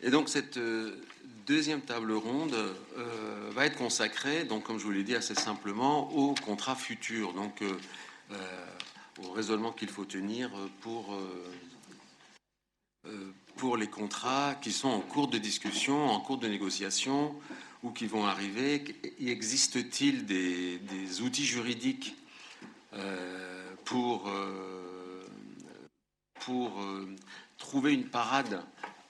Et donc cette deuxième table ronde va être consacrée, donc comme je vous l'ai dit assez simplement, aux contrats futurs, donc au raisonnement qu'il faut tenir pour les contrats qui sont en cours de discussion, en cours de négociation ou qui vont arriver. Existe-t-il des outils juridiques pour trouver une parade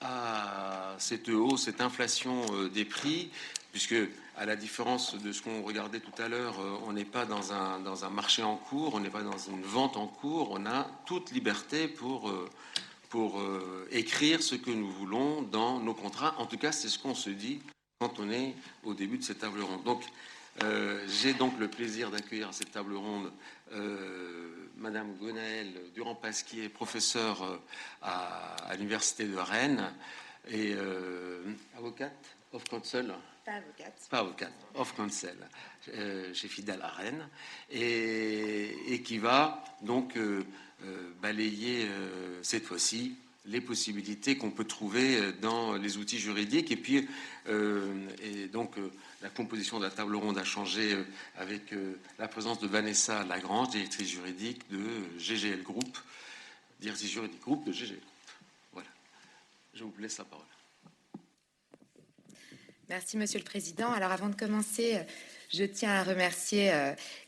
à cette hausse, cette inflation des prix, puisque à la différence de ce qu'on regardait tout à l'heure, on n'est pas dans un marché en cours, on n'est pas dans une vente en cours, on a toute liberté pour écrire ce que nous voulons dans nos contrats. En tout cas, c'est ce qu'on se dit quand on est au début de cette table ronde. Donc, j'ai donc le plaisir d'accueillir à cette table ronde Madame Gwenaëlle Durand-Pasquier, professeure à l'Université de Rennes et avocate of counsel. Pas avocate, of counsel, chez Fidel à Rennes, et qui va donc balayer cette fois-ci les possibilités qu'on peut trouver dans les outils juridiques. Et puis, donc, la composition de la table ronde a changé avec la présence de Vanessa Lagrange, directrice juridique de GGL Group, directrice juridique groupe de GGL Group. Voilà. Je vous laisse la parole. Merci, Monsieur le Président. Alors, avant de commencer, je tiens à remercier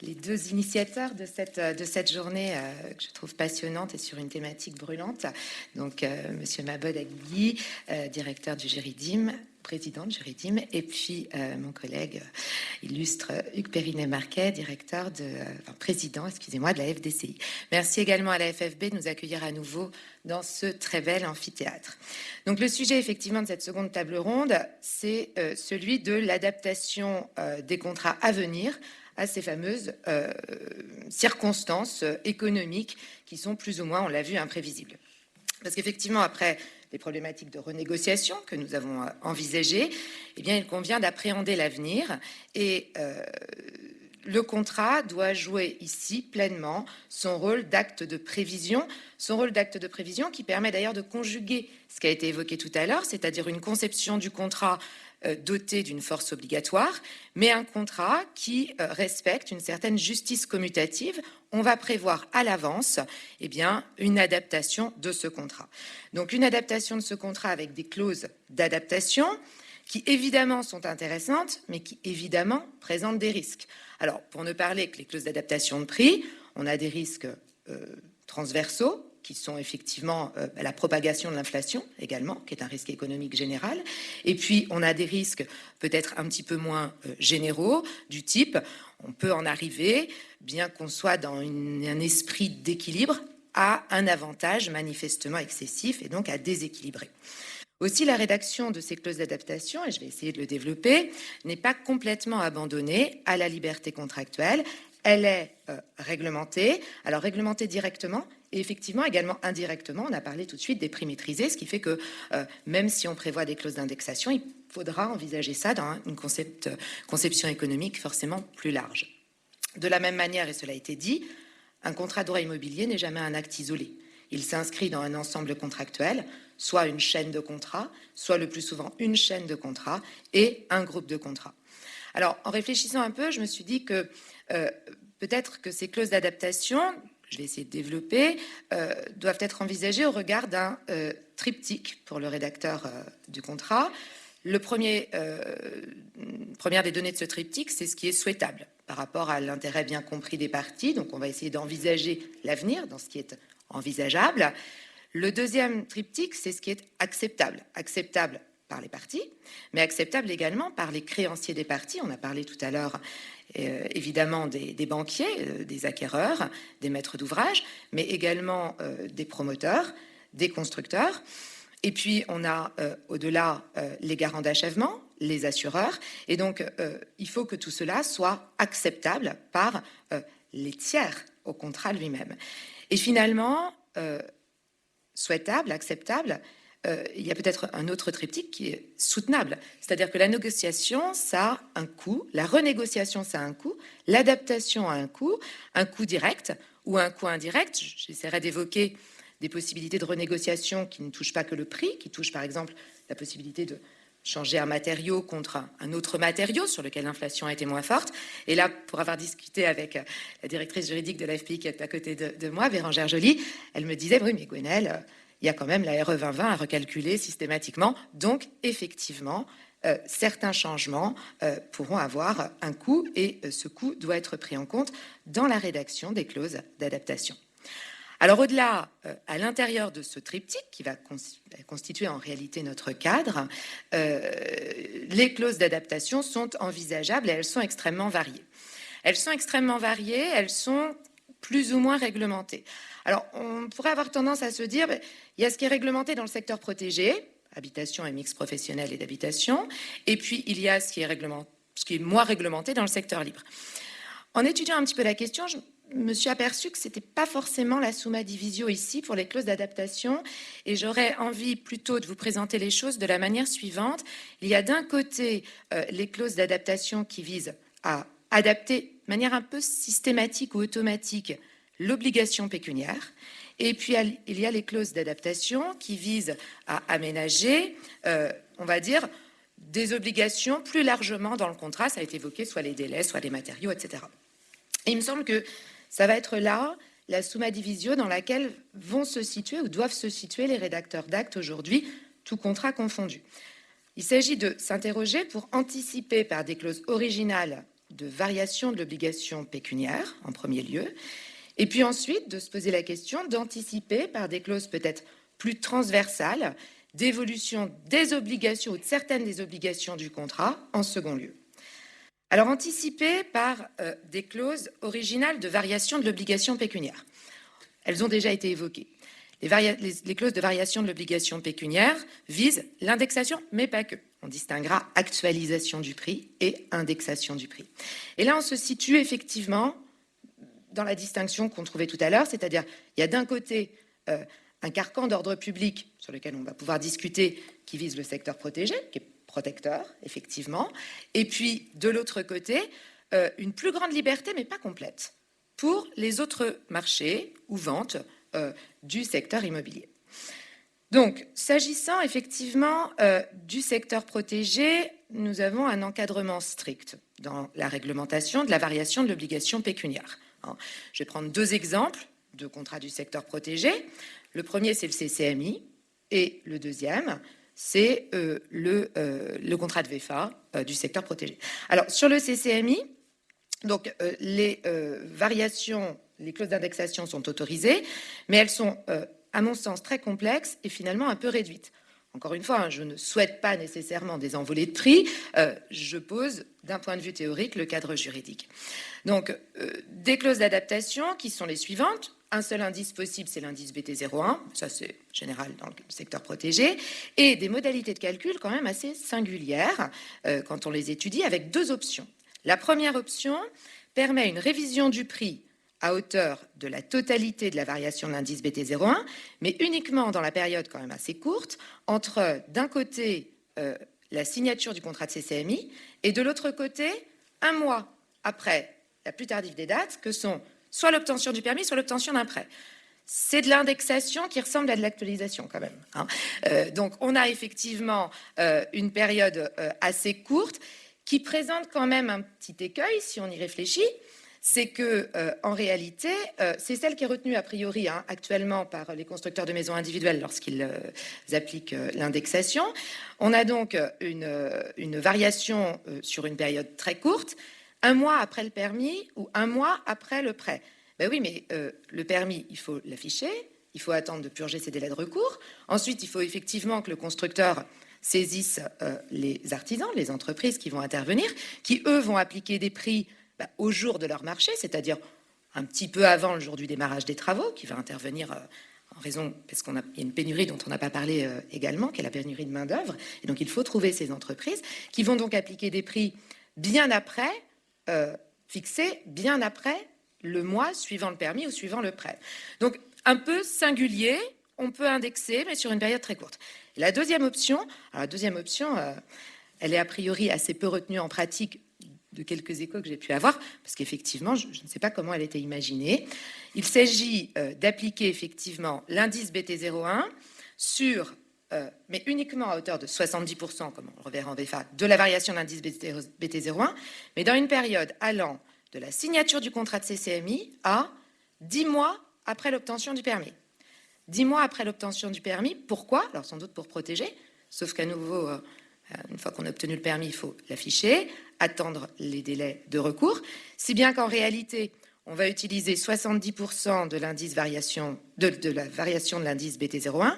les deux initiateurs de cette journée que je trouve passionnante et sur une thématique brûlante. Donc, Monsieur Mabod Aguigui, directeur du Juridim, président de Juridim, et puis mon collègue illustre Hugues Périnet-Marquet, président, excusez-moi, de la FDCI. Merci également à la FFB de nous accueillir à nouveau dans ce très bel amphithéâtre. Donc le sujet effectivement de cette seconde table ronde, c'est celui de l'adaptation des contrats à venir à ces fameuses circonstances économiques qui sont plus ou moins, on l'a vu, imprévisibles. Parce qu'effectivement, après les problématiques de renégociation que nous avons envisagées, eh bien, il convient d'appréhender l'avenir et le contrat doit jouer ici pleinement son rôle d'acte de prévision, qui permet d'ailleurs de conjuguer ce qui a été évoqué tout à l'heure, c'est-à-dire une conception du contrat doté d'une force obligatoire, mais un contrat qui respecte une certaine justice commutative. On va prévoir à l'avance une adaptation de ce contrat. Donc une adaptation de ce contrat avec des clauses d'adaptation qui évidemment sont intéressantes, mais qui évidemment présentent des risques. Alors, pour ne parler que les clauses d'adaptation de prix, on a des risques transversaux, qui sont effectivement la propagation de l'inflation également, qui est un risque économique général. Et puis, on a des risques peut-être un petit peu moins généraux, du type, on peut en arriver, bien qu'on soit dans un esprit d'équilibre, à un avantage manifestement excessif et donc à déséquilibrer. Aussi, la rédaction de ces clauses d'adaptation, et je vais essayer de le développer, n'est pas complètement abandonnée à la liberté contractuelle. Elle est réglementée, alors réglementée directement et effectivement également indirectement. On a parlé tout de suite des prix maîtrisés, ce qui fait que même si on prévoit des clauses d'indexation, il faudra envisager ça dans une conception économique forcément plus large. De la même manière, et cela a été dit, un contrat de droit immobilier n'est jamais un acte isolé. Il s'inscrit dans un ensemble contractuel, soit une chaîne de contrats, soit le plus souvent une chaîne de contrats et un groupe de contrats. Alors, en réfléchissant un peu, je me suis dit que peut-être que ces clauses d'adaptation, je vais essayer de développer, doivent être envisagées au regard d'un triptyque pour le rédacteur du contrat. Première des données de ce triptyque, c'est ce qui est souhaitable par rapport à l'intérêt bien compris des parties. Donc, on va essayer d'envisager l'avenir dans ce qui est envisageable. Le deuxième triptyque, c'est ce qui est acceptable. Acceptable par les parties, mais acceptable également par les créanciers des parties. On a parlé tout à l'heure, évidemment, des banquiers, des acquéreurs, des maîtres d'ouvrage, mais également des promoteurs, des constructeurs. Et puis, on a au-delà les garants d'achèvement, les assureurs. Et donc, il faut que tout cela soit acceptable par les tiers au contrat lui-même. Et finalement, souhaitable, acceptable, il y a peut-être un autre triptyque qui est soutenable. C'est-à-dire que la négociation, ça a un coût, la renégociation, ça a un coût, l'adaptation a un coût direct ou un coût indirect. J'essaierai d'évoquer des possibilités de renégociation qui ne touchent pas que le prix, qui touchent par exemple la possibilité de changer un matériau contre un autre matériau sur lequel l'inflation a été moins forte. Et là, pour avoir discuté avec la directrice juridique de l'AFPI qui est à côté de moi, Bérangère Joly, elle me disait, oui, mais Gwenelle, il y a quand même la RE 2020 à recalculer systématiquement. Donc, effectivement, certains changements pourront avoir un coût et ce coût doit être pris en compte dans la rédaction des clauses d'adaptation. Alors au-delà, à l'intérieur de ce triptyque qui va constituer en réalité notre cadre, les clauses d'adaptation sont envisageables et elles sont extrêmement variées. Elles sont extrêmement variées, elles sont plus ou moins réglementées. Alors on pourrait avoir tendance à se dire, il y a ce qui est réglementé dans le secteur protégé, habitation et mix professionnel et d'habitation, et puis il y a ce qui est moins réglementé dans le secteur libre. En étudiant un petit peu la question, je me suis aperçue que ce n'était pas forcément la summa divisio ici pour les clauses d'adaptation, et j'aurais envie plutôt de vous présenter les choses de la manière suivante. Il y a d'un côté les clauses d'adaptation qui visent à adapter de manière un peu systématique ou automatique l'obligation pécuniaire, et puis il y a les clauses d'adaptation qui visent à aménager, on va dire, des obligations plus largement dans le contrat. Ça a été évoqué, soit les délais, soit les matériaux, etc. Et il me semble que ça va être là la summa divisio dans laquelle vont se situer ou doivent se situer les rédacteurs d'actes aujourd'hui, tout contrat confondu. Il s'agit de s'interroger pour anticiper par des clauses originales de variation de l'obligation pécuniaire, en premier lieu, et puis ensuite de se poser la question d'anticiper par des clauses peut-être plus transversales d'évolution des obligations ou de certaines des obligations du contrat, en second lieu. Alors, anticiper par des clauses originales de variation de l'obligation pécuniaire. Elles ont déjà été évoquées. Les clauses de variation de l'obligation pécuniaire visent l'indexation, mais pas que. On distinguera actualisation du prix et indexation du prix. Et là, on se situe effectivement dans la distinction qu'on trouvait tout à l'heure, c'est-à-dire il y a d'un côté un carcan d'ordre public sur lequel on va pouvoir discuter qui vise le secteur protégé, qui est protecteur, effectivement, et puis de l'autre côté, une plus grande liberté, mais pas complète, pour les autres marchés ou ventes du secteur immobilier. Donc, s'agissant effectivement du secteur protégé, nous avons un encadrement strict dans la réglementation de la variation de l'obligation pécuniaire. Je vais prendre deux exemples de contrats du secteur protégé. Le premier, c'est le CCMI, et le deuxième, c'est le contrat de VFA du secteur protégé. Alors, sur le CCMI, donc, les variations, les clauses d'indexation sont autorisées, mais elles sont, à mon sens, très complexes et finalement un peu réduites. Encore une fois, je ne souhaite pas nécessairement des envolées de prix, je pose d'un point de vue théorique le cadre juridique. Donc, des clauses d'adaptation qui sont les suivantes. Un seul indice possible, c'est l'indice BT01, ça c'est général dans le secteur protégé, et des modalités de calcul quand même assez singulières quand on les étudie, avec deux options. La première option permet une révision du prix à hauteur de la totalité de la variation de l'indice BT01, mais uniquement dans la période quand même assez courte, entre d'un côté la signature du contrat de CCMI et de l'autre côté, un mois après la plus tardive des dates, que sont soit l'obtention du permis, soit l'obtention d'un prêt. C'est de l'indexation qui ressemble à de l'actualisation quand même. Donc on a effectivement une période assez courte qui présente quand même un petit écueil, si on y réfléchit, c'est que en réalité, c'est celle qui est retenue a priori actuellement par les constructeurs de maisons individuelles lorsqu'ils appliquent l'indexation. On a donc une variation sur une période très courte, un mois après le permis ou un mois après le prêt. Ben oui, mais le permis, il faut l'afficher, il faut attendre de purger ses délais de recours. Ensuite, il faut effectivement que le constructeur saisisse les artisans, les entreprises qui vont intervenir, qui, eux, vont appliquer des prix au jour de leur marché, c'est-à-dire un petit peu avant le jour du démarrage des travaux, qui va intervenir en raison, parce qu'il y a une pénurie dont on n'a pas parlé également, qui est la pénurie de main-d'œuvre. Et donc, il faut trouver ces entreprises qui vont donc appliquer des prix bien après, fixés bien après le mois suivant le permis ou suivant le prêt. Donc, un peu singulier, on peut indexer, mais sur une période très courte. Et la deuxième option, elle est a priori assez peu retenue en pratique de quelques échos que j'ai pu avoir, parce qu'effectivement, je ne sais pas comment elle était imaginée. Il s'agit d'appliquer effectivement l'indice BT01 sur mais uniquement à hauteur de 70%, comme on le reverra en VFA, de la variation de l'indice BT01, mais dans une période allant de la signature du contrat de CCMI à 10 mois après l'obtention du permis. 10 mois après l'obtention du permis, pourquoi? Alors sans doute pour protéger, sauf qu'à nouveau, une fois qu'on a obtenu le permis, il faut l'afficher, attendre les délais de recours, si bien qu'en réalité, on va utiliser 70% de l'indice variation, de la variation de l'indice BT01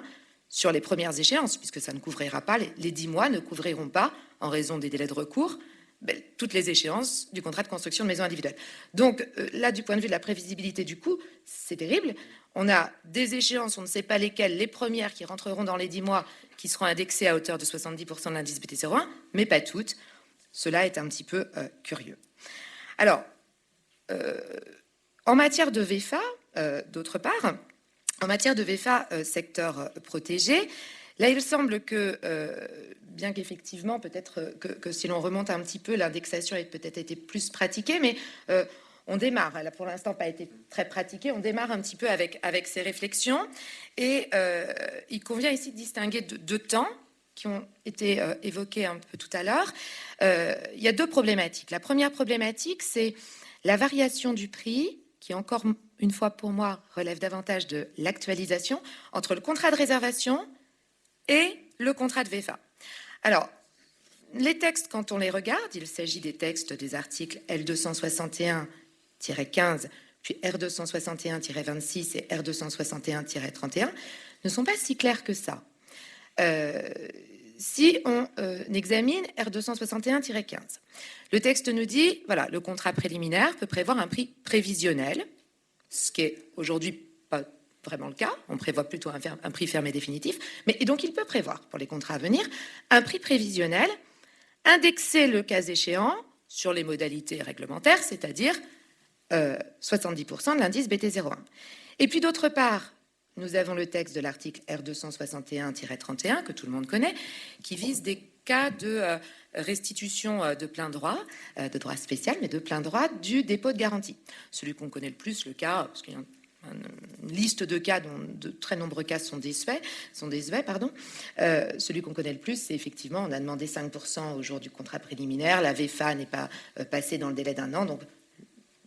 sur les premières échéances, puisque ça ne couvrira pas, les 10 mois ne couvriront pas, en raison des délais de recours, toutes les échéances du contrat de construction de maison individuelle. Donc là, du point de vue de la prévisibilité du coût, c'est terrible. On a des échéances, on ne sait pas lesquelles, les premières qui rentreront dans les 10 mois, qui seront indexées à hauteur de 70% de l'indice BT01, mais pas toutes. Cela est un petit peu curieux. Alors, en matière de VFA, d'autre part, en matière de VFA secteur protégé, là, il semble que, bien qu'effectivement, peut-être que si l'on remonte un petit peu, l'indexation ait peut-être été plus pratiquée, mais on démarre. Elle n'a pour l'instant pas été très pratiquée. On démarre un petit peu avec ces réflexions. Et il convient ici de distinguer deux temps qui ont été évoqués un peu tout à l'heure. Il y a deux problématiques. La première problématique, c'est la variation du prix, qui encore une fois pour moi relève davantage de l'actualisation entre le contrat de réservation et le contrat de VFA. Alors, les textes, quand on les regarde, il s'agit des textes des articles L261-15, puis R261-26 et R261-31, ne sont pas si clairs que ça. Si on examine R261-15, le texte nous dit, voilà, le contrat préliminaire peut prévoir un prix prévisionnel, ce qui est aujourd'hui pas vraiment le cas. On prévoit plutôt un prix fermé définitif, mais et donc il peut prévoir pour les contrats à venir un prix prévisionnel indexé le cas échéant sur les modalités réglementaires, c'est-à-dire 70% de l'indice BT01. Et puis d'autre part, nous avons le texte de l'article R261-31 que tout le monde connaît, qui vise des cas de restitution de plein droit, de droit spécial, mais de plein droit du dépôt de garantie. Celui qu'on connaît le plus, le cas, parce qu'il y a une liste de cas dont de très nombreux cas sont désuets, celui qu'on connaît le plus, c'est effectivement, on a demandé 5% au jour du contrat préliminaire, la VFA n'est pas passée dans le délai d'un an, donc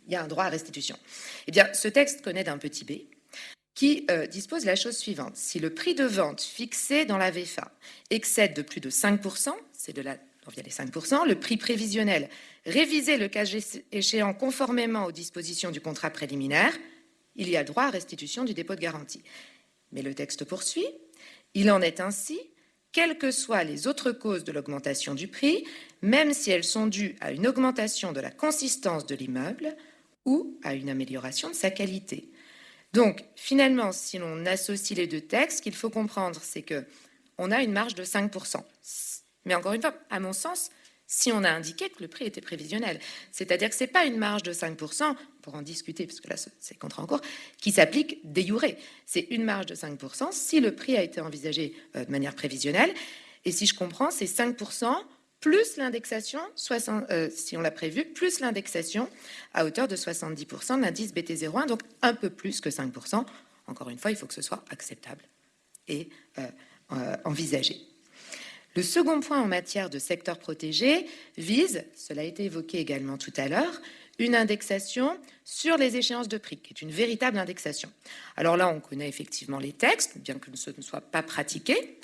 il y a un droit à restitution. Eh bien, ce texte connaît d'un petit b, qui dispose la chose suivante. Si le prix de vente fixé dans la VFA excède de plus de 5%, c'est de là dont vient les 5%, le prix prévisionnel révisé le cas échéant conformément aux dispositions du contrat préliminaire, il y a droit à restitution du dépôt de garantie. Mais le texte poursuit. Il en est ainsi, quelles que soient les autres causes de l'augmentation du prix, même si elles sont dues à une augmentation de la consistance de l'immeuble ou à une amélioration de sa qualité. Donc, finalement, si l'on associe les deux textes, ce qu'il faut comprendre, c'est qu'on a une marge de 5%. Mais encore une fois, à mon sens, si on a indiqué que le prix était prévisionnel, c'est-à-dire que ce n'est pas une marge de 5%, pour en discuter, parce que là, c'est contrat en cours, qui s'applique de jure. C'est une marge de 5% si le prix a été envisagé de manière prévisionnelle. Et si je comprends, c'est 5% plus l'indexation, si on l'a prévu, plus l'indexation à hauteur de 70% de l'indice BT01, donc un peu plus que 5%. Encore une fois, il faut que ce soit acceptable et envisagé. Le second point en matière de secteur protégé vise, cela a été évoqué également tout à l'heure, une indexation sur les échéances de prix, qui est une véritable indexation. Alors là, on connaît effectivement les textes, bien que ce ne soit pas pratiqué.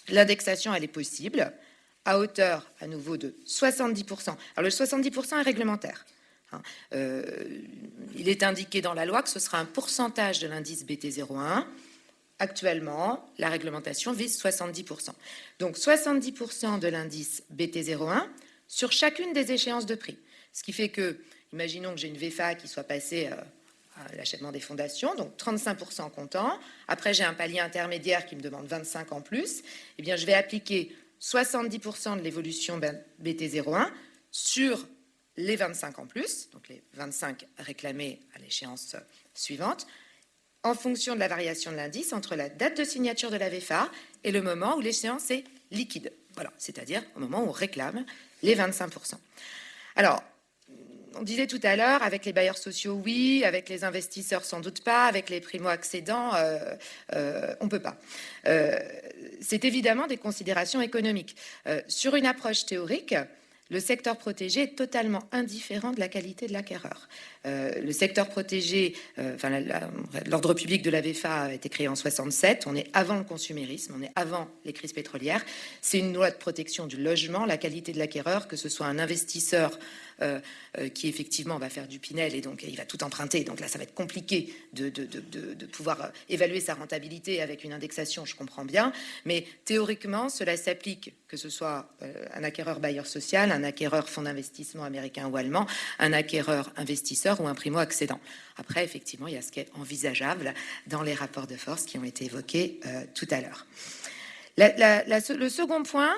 L'indexation, elle est possible à hauteur, à nouveau, de 70%. Alors le 70% est réglementaire. Il est indiqué dans la loi que ce sera un pourcentage de l'indice BT01. Actuellement, la réglementation vise 70%. Donc 70% de l'indice BT01 sur chacune des échéances de prix. Ce qui fait que, imaginons que j'ai une VFA qui soit passée à l'achèvement des fondations, donc 35% comptant. Après, j'ai un palier intermédiaire qui me demande 25 en plus. Eh bien, je vais appliquer 70% de l'évolution BT01 sur les 25 en plus, donc les 25 réclamés à l'échéance suivante, en fonction de la variation de l'indice entre la date de signature de la VFA et le moment où l'échéance est liquide. Voilà, c'est-à-dire au moment où on réclame les 25%. Alors, on disait tout à l'heure, avec les bailleurs sociaux, oui, avec les investisseurs, sans doute pas, avec les primo-accédants, on ne peut pas. c'est évidemment des considérations économiques. Sur une approche théorique, le secteur protégé est totalement indifférent de la qualité de l'acquéreur. Le secteur protégé, l'ordre public de la VFA a été créé en 67, on est avant le consumérisme, on est avant les crises pétrolières. C'est une loi de protection du logement, la qualité de l'acquéreur, que ce soit un investisseur qui effectivement va faire du Pinel et donc il va tout emprunter. Donc là, ça va être compliqué de pouvoir évaluer sa rentabilité avec une indexation, je comprends bien. Mais théoriquement, cela s'applique, que ce soit un acquéreur bailleur social, un acquéreur fonds d'investissement américain ou allemand, un acquéreur investisseur ou un primo-accédant. Après, effectivement, il y a ce qui est envisageable dans les rapports de force qui ont été évoqués tout à l'heure. Le second point,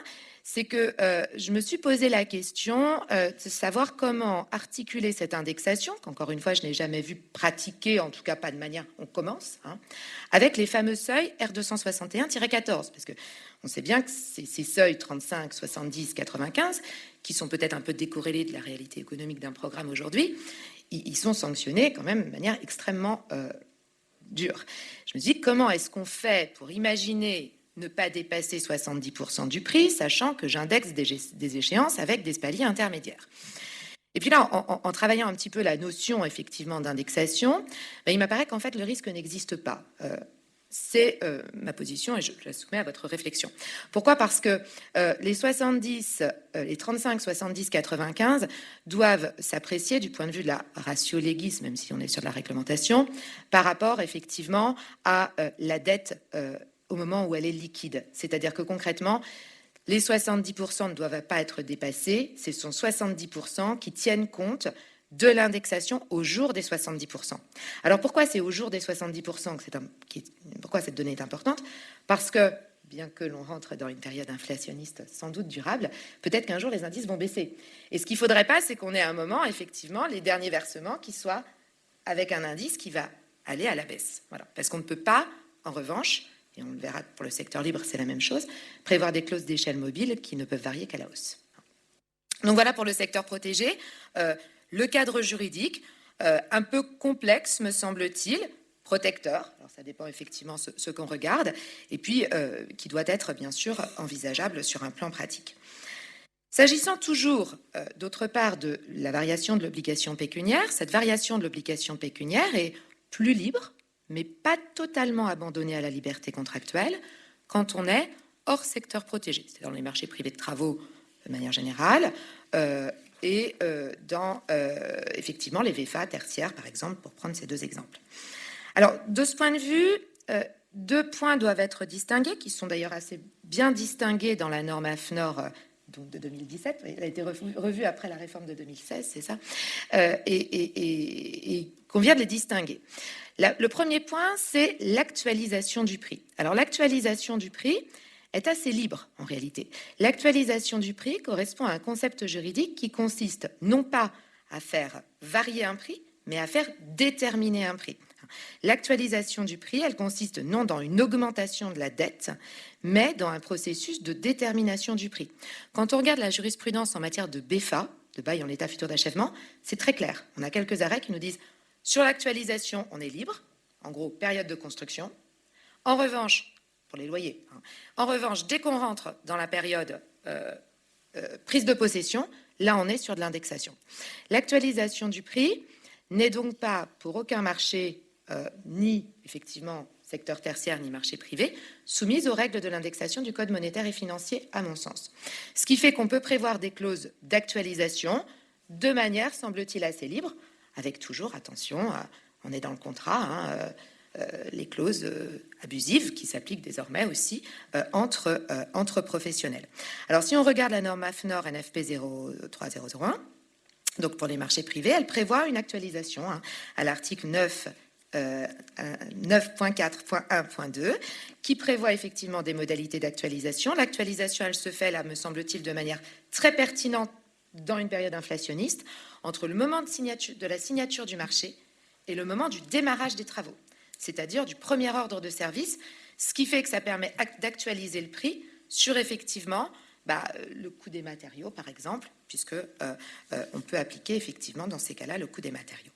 c'est que je me suis posé la question de savoir comment articuler cette indexation, qu'encore une fois, je n'ai jamais vu pratiquer, en tout cas pas de manière, on commence, avec les fameux seuils R261-14, parce que on sait bien que ces seuils 35, 70, 95, qui sont peut-être un peu décorrélés de la réalité économique d'un programme aujourd'hui, ils sont sanctionnés quand même de manière extrêmement dure. Je me dis, comment est-ce qu'on fait pour imaginer ne pas dépasser 70% du prix, sachant que j'indexe des échéances avec des paliers intermédiaires. Et puis là, en travaillant un petit peu la notion effectivement d'indexation, il m'apparaît qu'en fait le risque n'existe pas. C'est ma position et je la soumets à votre réflexion. Pourquoi ? Parce que les 70, les 35, 70, 95 doivent s'apprécier du point de vue de la ratio legis, même si on est sur de la réglementation, par rapport effectivement à la dette au moment où elle est liquide. C'est-à-dire que concrètement, les 70% ne doivent pas être dépassés. Ce sont 70% qui tiennent compte de l'indexation au jour des 70%. Alors pourquoi c'est au jour des 70% pourquoi cette donnée est importante ? Parce que, bien que l'on rentre dans une période inflationniste sans doute durable, peut-être qu'un jour les indices vont baisser. Et ce qu'il ne faudrait pas, c'est qu'on ait à un moment, effectivement, les derniers versements qui soient avec un indice qui va aller à la baisse. Voilà. Parce qu'on ne peut pas, en revanche, et on le verra pour le secteur libre, c'est la même chose, prévoir des clauses d'échelle mobile qui ne peuvent varier qu'à la hausse. Donc voilà pour le secteur protégé. Le cadre juridique, un peu complexe, me semble-t-il, protecteur, alors ça dépend effectivement ce qu'on regarde, et puis qui doit être bien sûr envisageable sur un plan pratique. S'agissant toujours, d'autre part, de la variation de l'obligation pécuniaire, cette variation de l'obligation pécuniaire est plus libre, mais pas totalement abandonné à la liberté contractuelle quand on est hors secteur protégé, c'est dans les marchés privés de travaux de manière générale, et dans effectivement les VFA tertiaires, par exemple, pour prendre ces deux exemples. Alors, de ce point de vue, deux points doivent être distingués, qui sont d'ailleurs assez bien distingués dans la norme AFNOR donc de 2017, elle a été revue après la réforme de 2016, c'est ça, et qu'on vient de les distinguer. Le premier point, c'est l'actualisation du prix. Alors, l'actualisation du prix est assez libre, en réalité. L'actualisation du prix correspond à un concept juridique qui consiste non pas à faire varier un prix, mais à faire déterminer un prix. L'actualisation du prix, elle consiste non dans une augmentation de la dette, mais dans un processus de détermination du prix. Quand on regarde la jurisprudence en matière de BFA, de bail en état futur d'achèvement, c'est très clair. On a quelques arrêts qui nous disent sur l'actualisation, on est libre, en gros, période de construction. En revanche, pour les loyers, en revanche, dès qu'on rentre dans la période prise de possession, là, on est sur de l'indexation. L'actualisation du prix n'est donc pas pour aucun marché, ni effectivement secteur tertiaire, ni marché privé, soumise aux règles de l'indexation du Code monétaire et financier, à mon sens. Ce qui fait qu'on peut prévoir des clauses d'actualisation de manière, semble-t-il, assez libre, avec toujours, attention, on est dans le contrat, les clauses abusives qui s'appliquent désormais aussi entre professionnels. Alors, si on regarde la norme AFNOR NFP 03001, donc pour les marchés privés, elle prévoit une actualisation à l'article 9.4.1.2 qui prévoit effectivement des modalités d'actualisation. L'actualisation, elle se fait, là, me semble-t-il, de manière très pertinente dans une période inflationniste, entre le moment de la signature du marché et le moment du démarrage des travaux, c'est-à-dire du premier ordre de service, ce qui fait que ça permet d'actualiser le prix sur effectivement le coût des matériaux, par exemple, puisque on peut appliquer effectivement dans ces cas-là le coût des matériaux.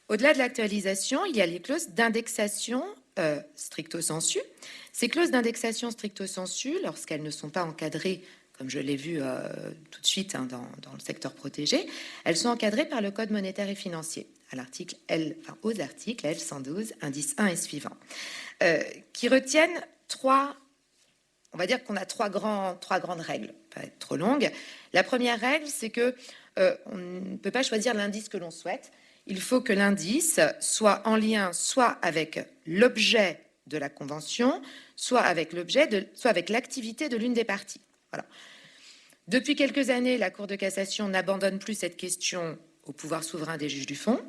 Au-delà de l'actualisation, il y a les clauses d'indexation stricto sensu. Ces clauses d'indexation stricto sensu, lorsqu'elles ne sont pas encadrées, comme je l'ai vu tout de suite dans le secteur protégé, elles sont encadrées par le Code monétaire et financier, aux articles L112, indice 1 et suivant, qui retiennent on va dire qu'on a trois grandes règles, pas être trop longue. La première règle, c'est que on ne peut pas choisir l'indice que l'on souhaite. Il faut que l'indice soit en lien soit avec l'objet de la convention, soit avec l'activité de l'une des parties. Voilà. Depuis quelques années, la Cour de cassation n'abandonne plus cette question au pouvoir souverain des juges du fond,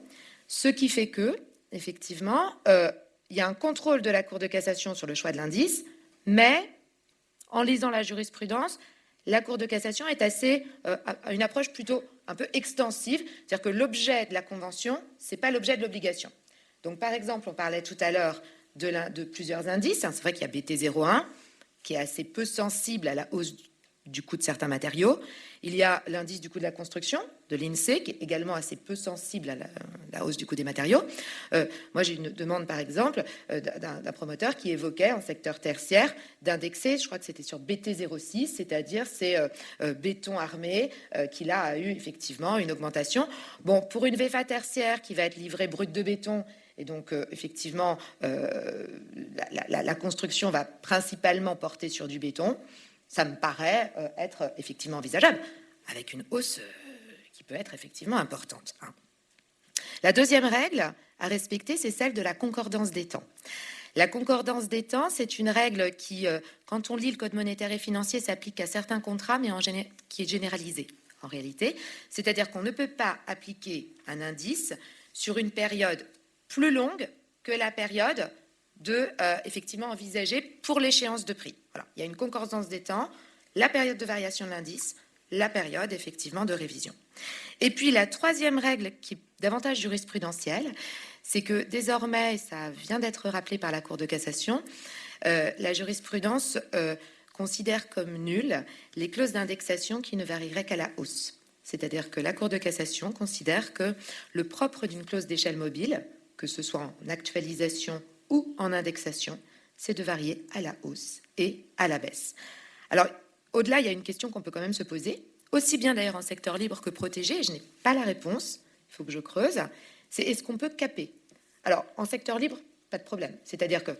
ce qui fait que, effectivement, il y a un contrôle de la Cour de cassation sur le choix de l'indice, mais en lisant la jurisprudence, la Cour de cassation est à une approche plutôt un peu extensive, c'est-à-dire que l'objet de la convention, ce n'est pas l'objet de l'obligation. Donc, par exemple, on parlait tout à l'heure de plusieurs indices. C'est vrai qu'il y a BT01, qui est assez peu sensible à la hausse du coût de certains matériaux. Il y a l'indice du coût de la construction de l'INSEE, qui est également assez peu sensible à la hausse du coût des matériaux. Moi, j'ai une demande, par exemple, d'un promoteur qui évoquait en secteur tertiaire d'indexer, je crois que c'était sur BT06, c'est-à-dire c'est béton armé, qui là a eu effectivement une augmentation. Bon, pour une VFA tertiaire qui va être livrée brute de béton, et donc, effectivement, la construction va principalement porter sur du béton. Ça me paraît être effectivement envisageable, avec une hausse qui peut être effectivement importante. La deuxième règle à respecter, c'est celle de la concordance des temps. La concordance des temps, c'est une règle qui, quand on lit le Code monétaire et financier, s'applique à certains contrats, mais qui est généralisée en réalité. C'est-à-dire qu'on ne peut pas appliquer un indice sur une période plus longue que la période effectivement envisagée pour l'échéance de prix. Voilà. Il y a une concordance des temps, la période de variation de l'indice, la période effectivement de révision. Et puis la troisième règle qui est davantage jurisprudentielle, c'est que désormais, ça vient d'être rappelé par la Cour de cassation, la jurisprudence considère comme nulles les clauses d'indexation qui ne varieraient qu'à la hausse. C'est-à-dire que la Cour de cassation considère que le propre d'une clause d'échelle mobile, que ce soit en actualisation ou en indexation, c'est de varier à la hausse et à la baisse. Alors, au-delà, il y a une question qu'on peut quand même se poser, aussi bien d'ailleurs en secteur libre que protégé, et je n'ai pas la réponse, il faut que je creuse, c'est est-ce qu'on peut caper? Alors, en secteur libre, pas de problème. C'est-à-dire que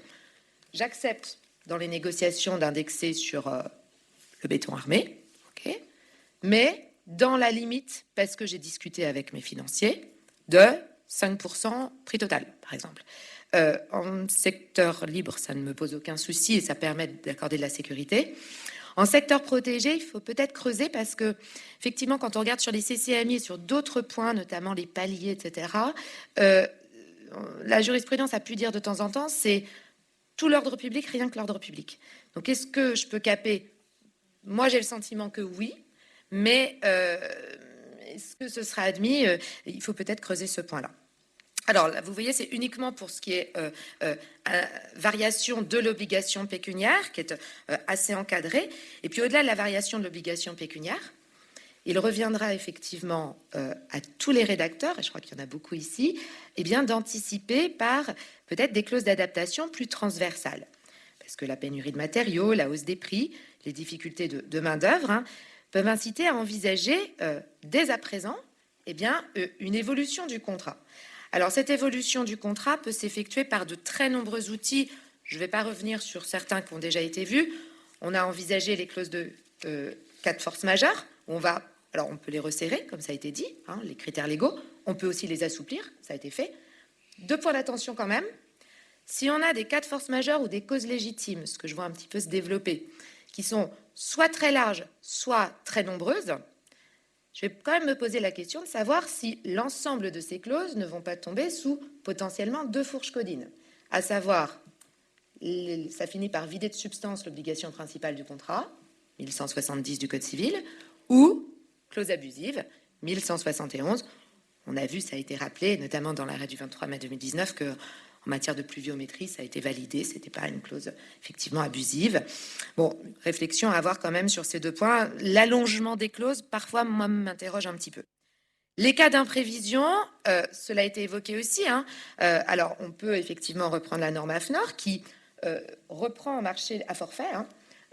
j'accepte dans les négociations d'indexer sur le béton armé, ok, mais dans la limite, parce que j'ai discuté avec mes financiers, de 5% prix total, par exemple. En secteur libre, ça ne me pose aucun souci et ça permet d'accorder de la sécurité. En secteur protégé, il faut peut-être creuser parce que, effectivement, quand on regarde sur les CCMI et sur d'autres points, notamment les paliers, etc., la jurisprudence a pu dire de temps en temps, c'est tout l'ordre public, rien que l'ordre public. Donc, est-ce que je peux caper? Moi, j'ai le sentiment que oui, mais est-ce que ce sera admis? Il faut peut-être creuser ce point-là. Alors, là, vous voyez, c'est uniquement pour ce qui est variation de l'obligation pécuniaire, qui est assez encadrée. Et puis, au-delà de la variation de l'obligation pécuniaire, il reviendra effectivement à tous les rédacteurs, et je crois qu'il y en a beaucoup ici, eh bien, d'anticiper par peut-être des clauses d'adaptation plus transversales. Parce que la pénurie de matériaux, la hausse des prix, les difficultés de main-d'œuvre peuvent inciter à envisager dès à présent eh bien, une évolution du contrat. Alors, cette évolution du contrat peut s'effectuer par de très nombreux outils. Je ne vais pas revenir sur certains qui ont déjà été vus. On a envisagé les clauses de cas de force majeure. Alors, on peut les resserrer, comme ça a été dit, les critères légaux. On peut aussi les assouplir, ça a été fait. 2 points d'attention quand même. Si on a des cas de force majeure ou des causes légitimes, ce que je vois un petit peu se développer, qui sont soit très larges, soit très nombreuses, je vais quand même me poser la question de savoir si l'ensemble de ces clauses ne vont pas tomber sous potentiellement 2 fourches codines, à savoir, ça finit par vider de substance l'obligation principale du contrat, 1170 du Code civil, ou clause abusive, 1171. On a vu, ça a été rappelé, notamment dans l'arrêt du 23 mai 2019, que en matière de pluviométrie, ça a été validé, ce n'était pas une clause effectivement abusive. Bon, réflexion à avoir quand même sur ces 2 points. L'allongement des clauses, parfois, moi, m'interroge un petit peu. Les cas d'imprévision, cela a été évoqué aussi. Alors, on peut effectivement reprendre la norme AFNOR qui reprend un marché à forfait,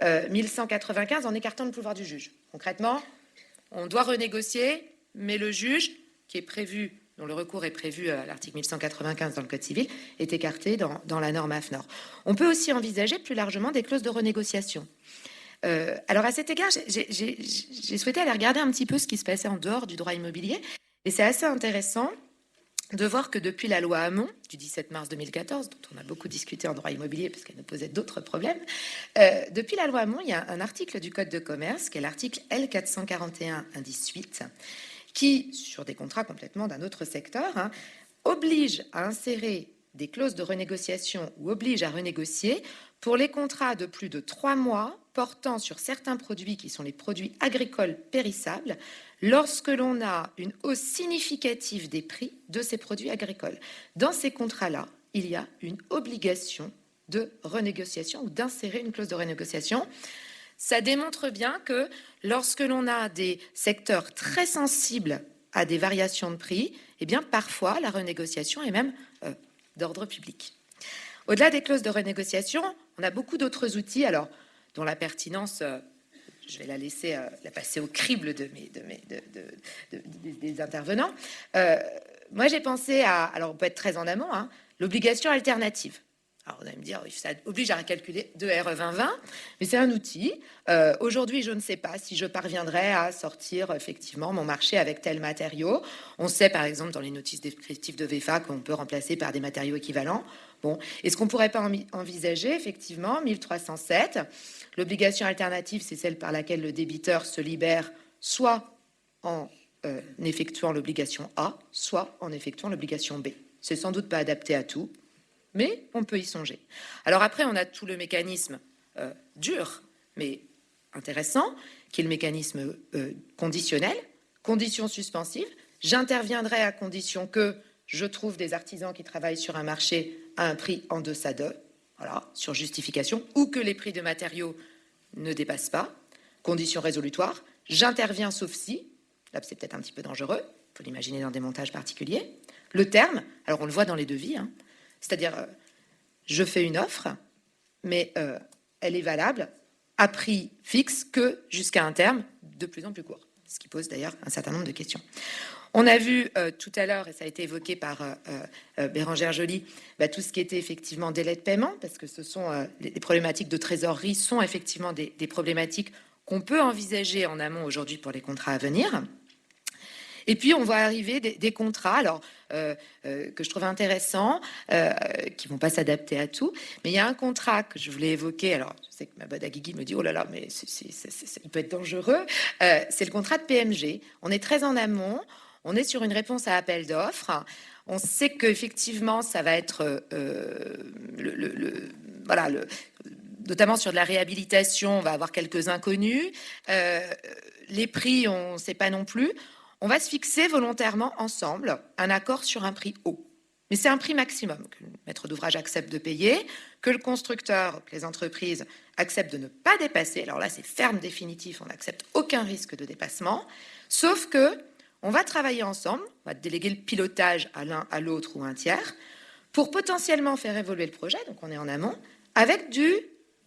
1195 en écartant le pouvoir du juge. Concrètement, on doit renégocier, mais le juge, qui est prévu, dont le recours est prévu à l'article 1195 dans le Code civil, est écarté dans la norme AFNOR. On peut aussi envisager plus largement des clauses de renégociation. Alors à cet égard, j'ai souhaité aller regarder un petit peu ce qui se passait en dehors du droit immobilier, et c'est assez intéressant de voir que depuis la loi Hamon du 17 mars 2014, dont on a beaucoup discuté en droit immobilier parce qu'elle nous posait d'autres problèmes, depuis la loi Hamon, il y a un article du Code de commerce, qui est l'article L441 indice 8, qui, sur des contrats complètement d'un autre secteur, oblige à insérer des clauses de renégociation ou oblige à renégocier pour les contrats de plus de 3 mois portant sur certains produits qui sont les produits agricoles périssables, lorsque l'on a une hausse significative des prix de ces produits agricoles. Dans ces contrats-là, il y a une obligation de renégociation ou d'insérer une clause de renégociation. Ça démontre bien que lorsque l'on a des secteurs très sensibles à des variations de prix, eh bien parfois la renégociation est même d'ordre public. Au-delà des clauses de renégociation, on a beaucoup d'autres outils, alors dont la pertinence, je vais la laisser la passer au crible des intervenants. Moi, j'ai pensé à, alors on peut être très en amont, l'obligation alternative. Alors, vous allez me dire, ça oblige à calculer 2 RE 2020, mais c'est un outil. Aujourd'hui, je ne sais pas si je parviendrai à sortir effectivement mon marché avec tel matériau. On sait, par exemple, dans les notices descriptives de VEFA qu'on peut remplacer par des matériaux équivalents. Bon, est-ce qu'on ne pourrait pas envisager, effectivement, 1307, l'obligation alternative, c'est celle par laquelle le débiteur se libère soit en effectuant l'obligation A, soit en effectuant l'obligation B. C'est sans doute pas adapté à tout, mais on peut y songer. Alors après, on a tout le mécanisme dur, mais intéressant, qui est le mécanisme conditionnel, condition suspensive. J'interviendrai à condition que je trouve des artisans qui travaillent sur un marché à un prix en deçà de, voilà, sur justification, ou que les prix de matériaux ne dépassent pas. Condition résolutoire, j'interviens sauf si, là c'est peut-être un petit peu dangereux, il faut l'imaginer dans des montages particuliers. Le terme, alors on le voit dans les devis, c'est-à-dire je fais une offre, mais elle est valable à prix fixe que jusqu'à un terme de plus en plus court, ce qui pose d'ailleurs un certain nombre de questions. On a vu tout à l'heure, et ça a été évoqué par Bérangère Joly, tout ce qui était effectivement délai de paiement, parce que ce sont les problématiques de trésorerie sont effectivement des problématiques qu'on peut envisager en amont aujourd'hui pour les contrats à venir. Et puis, on voit arriver des contrats, alors que je trouve intéressants, qui ne vont pas s'adapter à tout. Mais il y a un contrat que je voulais évoquer. Alors, je sais que ma Guigui me dit, oh là là, mais il peut être dangereux. C'est le contrat de PMG. On est très en amont. On est sur une réponse à appel d'offres. On sait qu'effectivement, ça va être notamment sur de la réhabilitation, on va avoir quelques inconnus. Les prix, on ne sait pas non plus. On va se fixer volontairement ensemble un accord sur un prix haut. Mais c'est un prix maximum que le maître d'ouvrage accepte de payer, que le constructeur, que les entreprises acceptent de ne pas dépasser. Alors là, c'est ferme définitif, on n'accepte aucun risque de dépassement, sauf que on va travailler ensemble, on va déléguer le pilotage à l'un, à l'autre ou à un tiers, pour potentiellement faire évoluer le projet, donc on est en amont, avec du,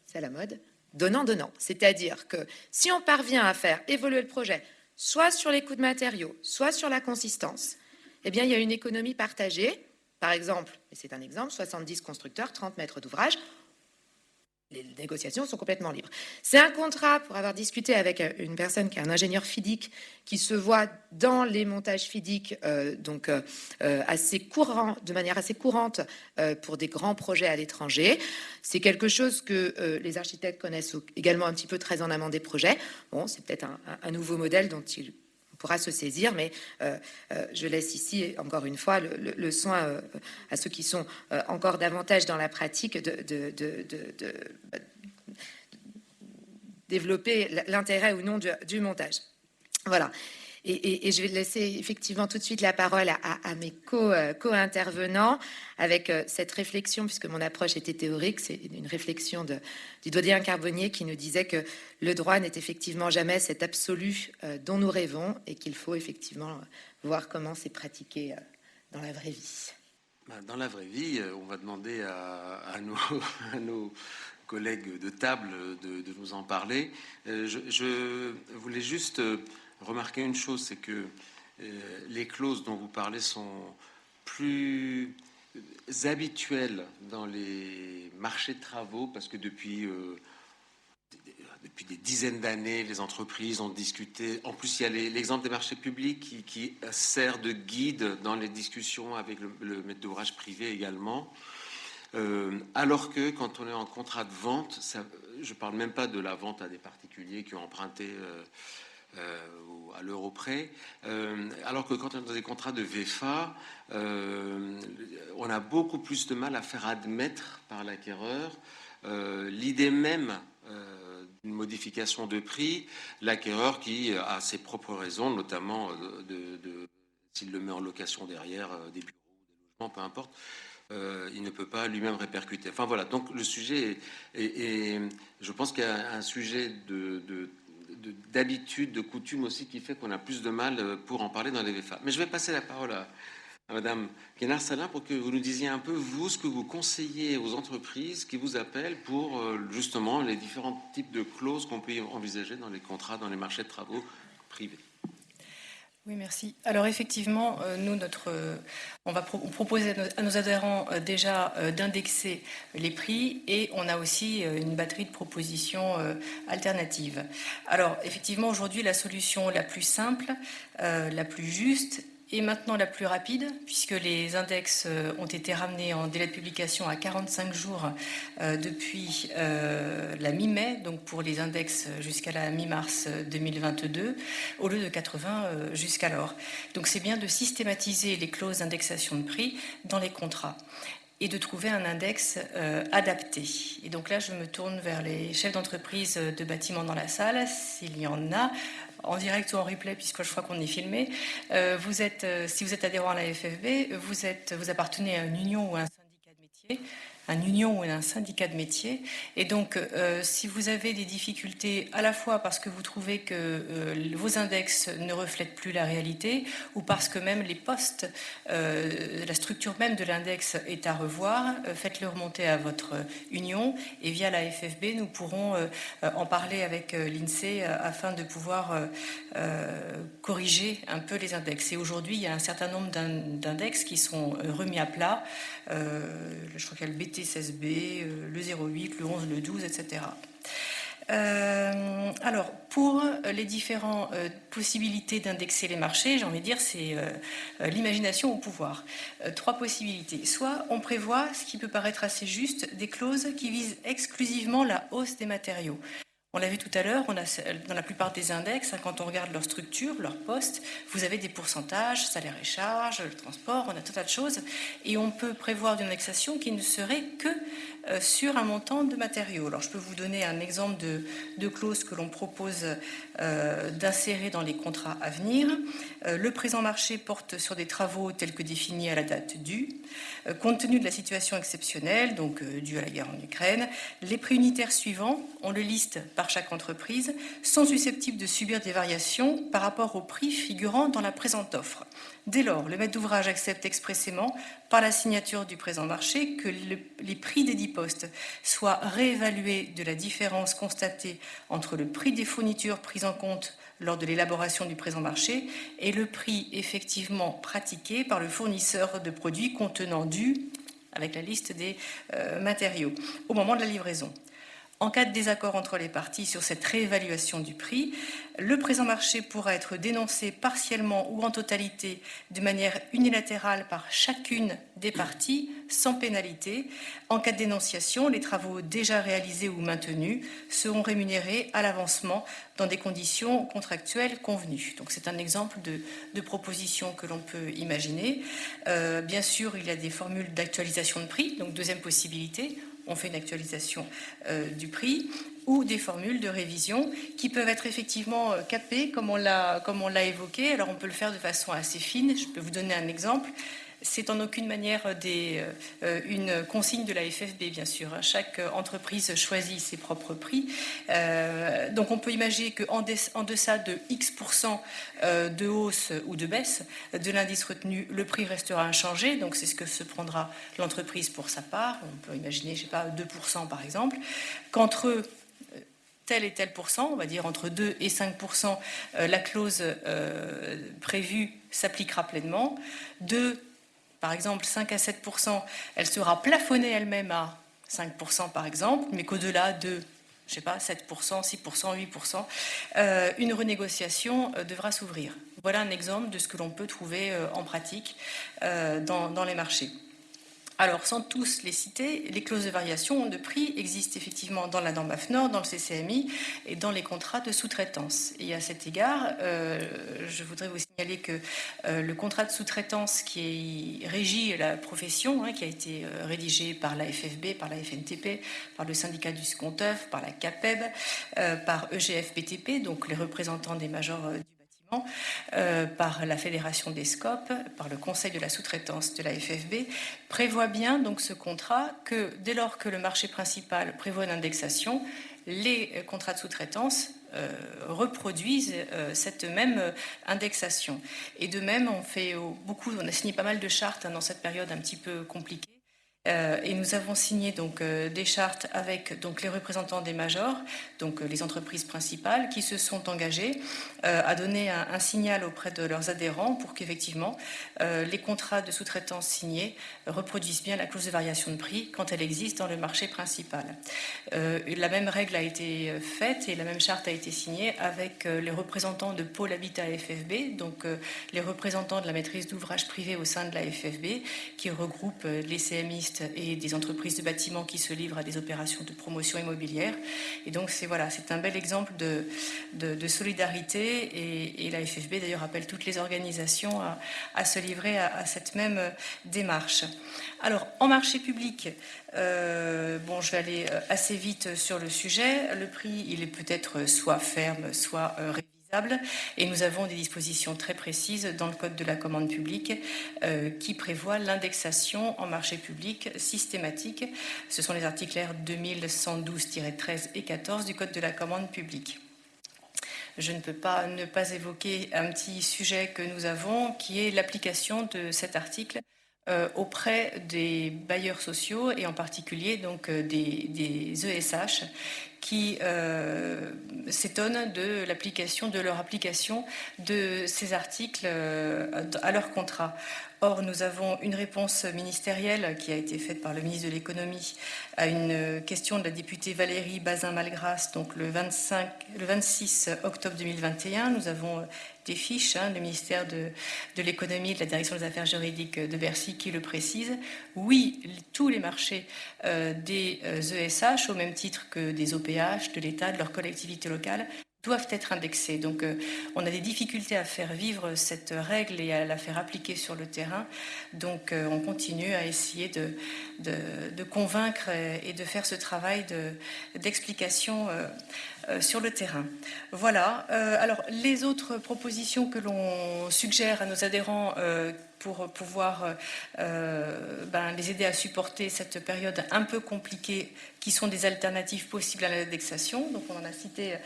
c'est la mode, donnant-donnant. C'est-à-dire que si on parvient à faire évoluer le projet, soit sur les coûts de matériaux, soit sur la consistance, eh bien, il y a une économie partagée. Par exemple, et c'est un exemple, 70 constructeurs, 30 maîtres d'ouvrage, les négociations sont complètement libres. C'est un contrat, pour avoir discuté avec une personne qui est un ingénieur FIDIC, qui se voit dans les montages FIDIC, assez courant, de manière assez courante pour des grands projets à l'étranger. C'est quelque chose que les architectes connaissent également un petit peu très en amont des projets. Bon, c'est peut-être un nouveau modèle dont il pourra se saisir, mais je laisse ici, encore une fois, le soin à ceux qui sont encore davantage dans la pratique de développer l'intérêt ou non du montage. Voilà. Et je vais laisser effectivement tout de suite la parole à mes co-intervenants avec cette réflexion, puisque mon approche était théorique, c'est une réflexion du doyen Carbonnier qui nous disait que le droit n'est effectivement jamais cet absolu dont nous rêvons et qu'il faut effectivement voir comment c'est pratiqué dans la vraie vie. Dans la vraie vie, on va demander à nos collègues de table de nous en parler. Je voulais juste remarquer une chose, c'est que les clauses dont vous parlez sont plus habituelles dans les marchés de travaux, parce que depuis des dizaines d'années, les entreprises ont discuté. En plus, il y a l'exemple des marchés publics qui sert de guide dans les discussions avec le maître d'ouvrage privé également. Alors que quand on est en contrat de vente, je ne parle même pas de la vente à des particuliers qui ont emprunté à l'euro près, alors que quand on est dans des contrats de VFA, on a beaucoup plus de mal à faire admettre par l'acquéreur l'idée même d'une modification de prix, l'acquéreur qui a ses propres raisons, notamment s'il le met en location derrière, des bureaux, des logements, peu importe, il ne peut pas lui-même répercuter. Enfin voilà, donc le sujet est je pense qu'il y a un sujet d'habitude, de coutume aussi qui fait qu'on a plus de mal pour en parler dans les VFA. Mais je vais passer la parole à Madame Guénard-Salin pour que vous nous disiez un peu, vous, ce que vous conseillez aux entreprises qui vous appellent pour justement les différents types de clauses qu'on peut envisager dans les contrats, dans les marchés de travaux privés. Oui, merci. Alors effectivement, nous, on propose à nos adhérents déjà d'indexer les prix et on a aussi une batterie de propositions alternatives. Alors effectivement, aujourd'hui, la solution la plus simple, la plus juste et maintenant la plus rapide, puisque les index ont été ramenés en délai de publication à 45 jours depuis la mi-mai, donc pour les index jusqu'à la mi-mars 2022, au lieu de 80 jusqu'alors. Donc c'est bien de systématiser les clauses d'indexation de prix dans les contrats et de trouver un index adapté. Et donc là, je me tourne vers les chefs d'entreprise de bâtiments dans la salle, s'il y en a, en direct ou en replay, puisque je crois qu'on est filmé. Si vous êtes adhérent à la FFB, vous appartenez à une union ou à un syndicat de métier, et donc si vous avez des difficultés à la fois parce que vous trouvez que vos index ne reflètent plus la réalité ou parce que même les postes, la structure même de l'index est à revoir, faites-le remonter à votre union et via la FFB nous pourrons en parler avec l'INSEE afin de pouvoir corriger un peu les index. Et aujourd'hui il y a un certain nombre d'index qui sont remis à plat, je crois qu'il y a le BT16B, le 08, le 11, le 12, etc. Alors, pour les différentes possibilités d'indexer les marchés, j'ai envie de dire, c'est l'imagination au pouvoir. 3 possibilités. Soit on prévoit, ce qui peut paraître assez juste, des clauses qui visent exclusivement la hausse des matériaux. On l'a vu tout à l'heure, dans la plupart des index, quand on regarde leur structure, leur poste, vous avez des pourcentages, salaire et charges, le transport, on a tout un tas de choses, et on peut prévoir une indexation qui ne serait que sur un montant de matériaux. Alors je peux vous donner un exemple de clause que l'on propose d'insérer dans les contrats à venir. Le présent marché porte sur des travaux tels que définis à la date due. Compte tenu de la situation exceptionnelle, donc due à la guerre en Ukraine, les prix unitaires suivants, on le liste par chaque entreprise, sont susceptibles de subir des variations par rapport aux prix figurant dans la présente offre. Dès lors, le maître d'ouvrage accepte expressément, par la signature du présent marché, que les prix des 10 postes soient réévalués de la différence constatée entre le prix des fournitures prises en compte lors de l'élaboration du présent marché et le prix effectivement pratiqué par le fournisseur de produits contenant du, avec la liste des matériaux, au moment de la livraison. En cas de désaccord entre les parties sur cette réévaluation du prix, le présent marché pourra être dénoncé partiellement ou en totalité de manière unilatérale par chacune des parties sans pénalité. En cas de dénonciation, les travaux déjà réalisés ou maintenus seront rémunérés à l'avancement dans des conditions contractuelles convenues. Donc c'est un exemple de proposition que l'on peut imaginer. Bien sûr, il y a des formules d'actualisation de prix, donc deuxième possibilité. On fait une actualisation du prix, ou des formules de révision qui peuvent être effectivement capées, comme on l'a évoqué. Alors on peut le faire de façon assez fine. Je peux vous donner un exemple. C'est en aucune manière une consigne de la FFB, bien sûr. Chaque entreprise choisit ses propres prix. Donc on peut imaginer qu'en deçà de X% de hausse ou de baisse de l'indice retenu, le prix restera inchangé. Donc c'est ce que se prendra l'entreprise pour sa part. On peut imaginer, je sais pas, 2% par exemple. Qu'entre tel et tel pourcent, on va dire entre 2 et 5%, la clause prévue s'appliquera pleinement. Par exemple, 5 à 7%, elle sera plafonnée elle-même à 5% par exemple, mais qu'au-delà de, je sais pas, 7%, 6%, 8%, une renégociation devra s'ouvrir. Voilà un exemple de ce que l'on peut trouver en pratique dans les marchés. Alors, sans tous les citer, les clauses de variation de prix existent effectivement dans la norme AFNOR, dans le CCMI et dans les contrats de sous-traitance. Et à cet égard, je voudrais vous signaler que le contrat de sous-traitance qui régit la profession, qui a été rédigé par la FFB, par la FNTP, par le syndicat du SCONTEF, par la CAPEB, par EGF-BTP, donc les représentants des majors du par la Fédération des SCOP, par le Conseil de la sous-traitance de la FFB, prévoit bien donc ce contrat que dès lors que le marché principal prévoit une indexation, les contrats de sous-traitance reproduisent cette même indexation. Et de même, on a signé pas mal de chartes dans cette période un petit peu compliquée. Et nous avons signé donc des chartes avec donc les représentants des majors, donc les entreprises principales, qui se sont engagées à donner un signal auprès de leurs adhérents pour qu'effectivement les contrats de sous-traitance signés reproduisent bien la clause de variation de prix quand elle existe dans le marché principal. La même règle a été faite et la même charte a été signée avec les représentants de Pôle Habitat FFB, donc les représentants de la maîtrise d'ouvrage privée au sein de la FFB, qui regroupe les CMI et des entreprises de bâtiments qui se livrent à des opérations de promotion immobilière. Et donc c'est un bel exemple de solidarité et la FFB d'ailleurs appelle toutes les organisations à se livrer à cette même démarche. Alors en marché public, je vais aller assez vite sur le sujet. Le prix, il est peut-être soit ferme, soit révisable. Et nous avons des dispositions très précises dans le Code de la commande publique qui prévoient l'indexation en marché public systématique. Ce sont les articles R 2112-13 et 14 du Code de la commande publique. Je ne peux pas ne pas évoquer un petit sujet que nous avons, qui est l'application de cet article auprès des bailleurs sociaux et en particulier donc des ESH qui s'étonnent de leur application de ces articles à leur contrat. Or, nous avons une réponse ministérielle qui a été faite par le ministre de l'Économie à une question de la députée Valérie Bazin-Malgras, donc le 26 octobre 2021. Nous avons des fiches, le ministère de l'Économie et de la Direction des Affaires juridiques de Bercy qui le précise. Oui, tous les marchés des ESH, au même titre que des OPH, de l'État, de leurs collectivités locales, doivent être indexés. Donc on a des difficultés à faire vivre cette règle et à la faire appliquer sur le terrain. Donc on continue à essayer de convaincre et de faire ce travail d'explication sur le terrain. Voilà. Alors les autres propositions que l'on suggère à nos adhérents pour pouvoir les aider à supporter cette période un peu compliquée, qui sont des alternatives possibles à l'indexation. Donc on en a cité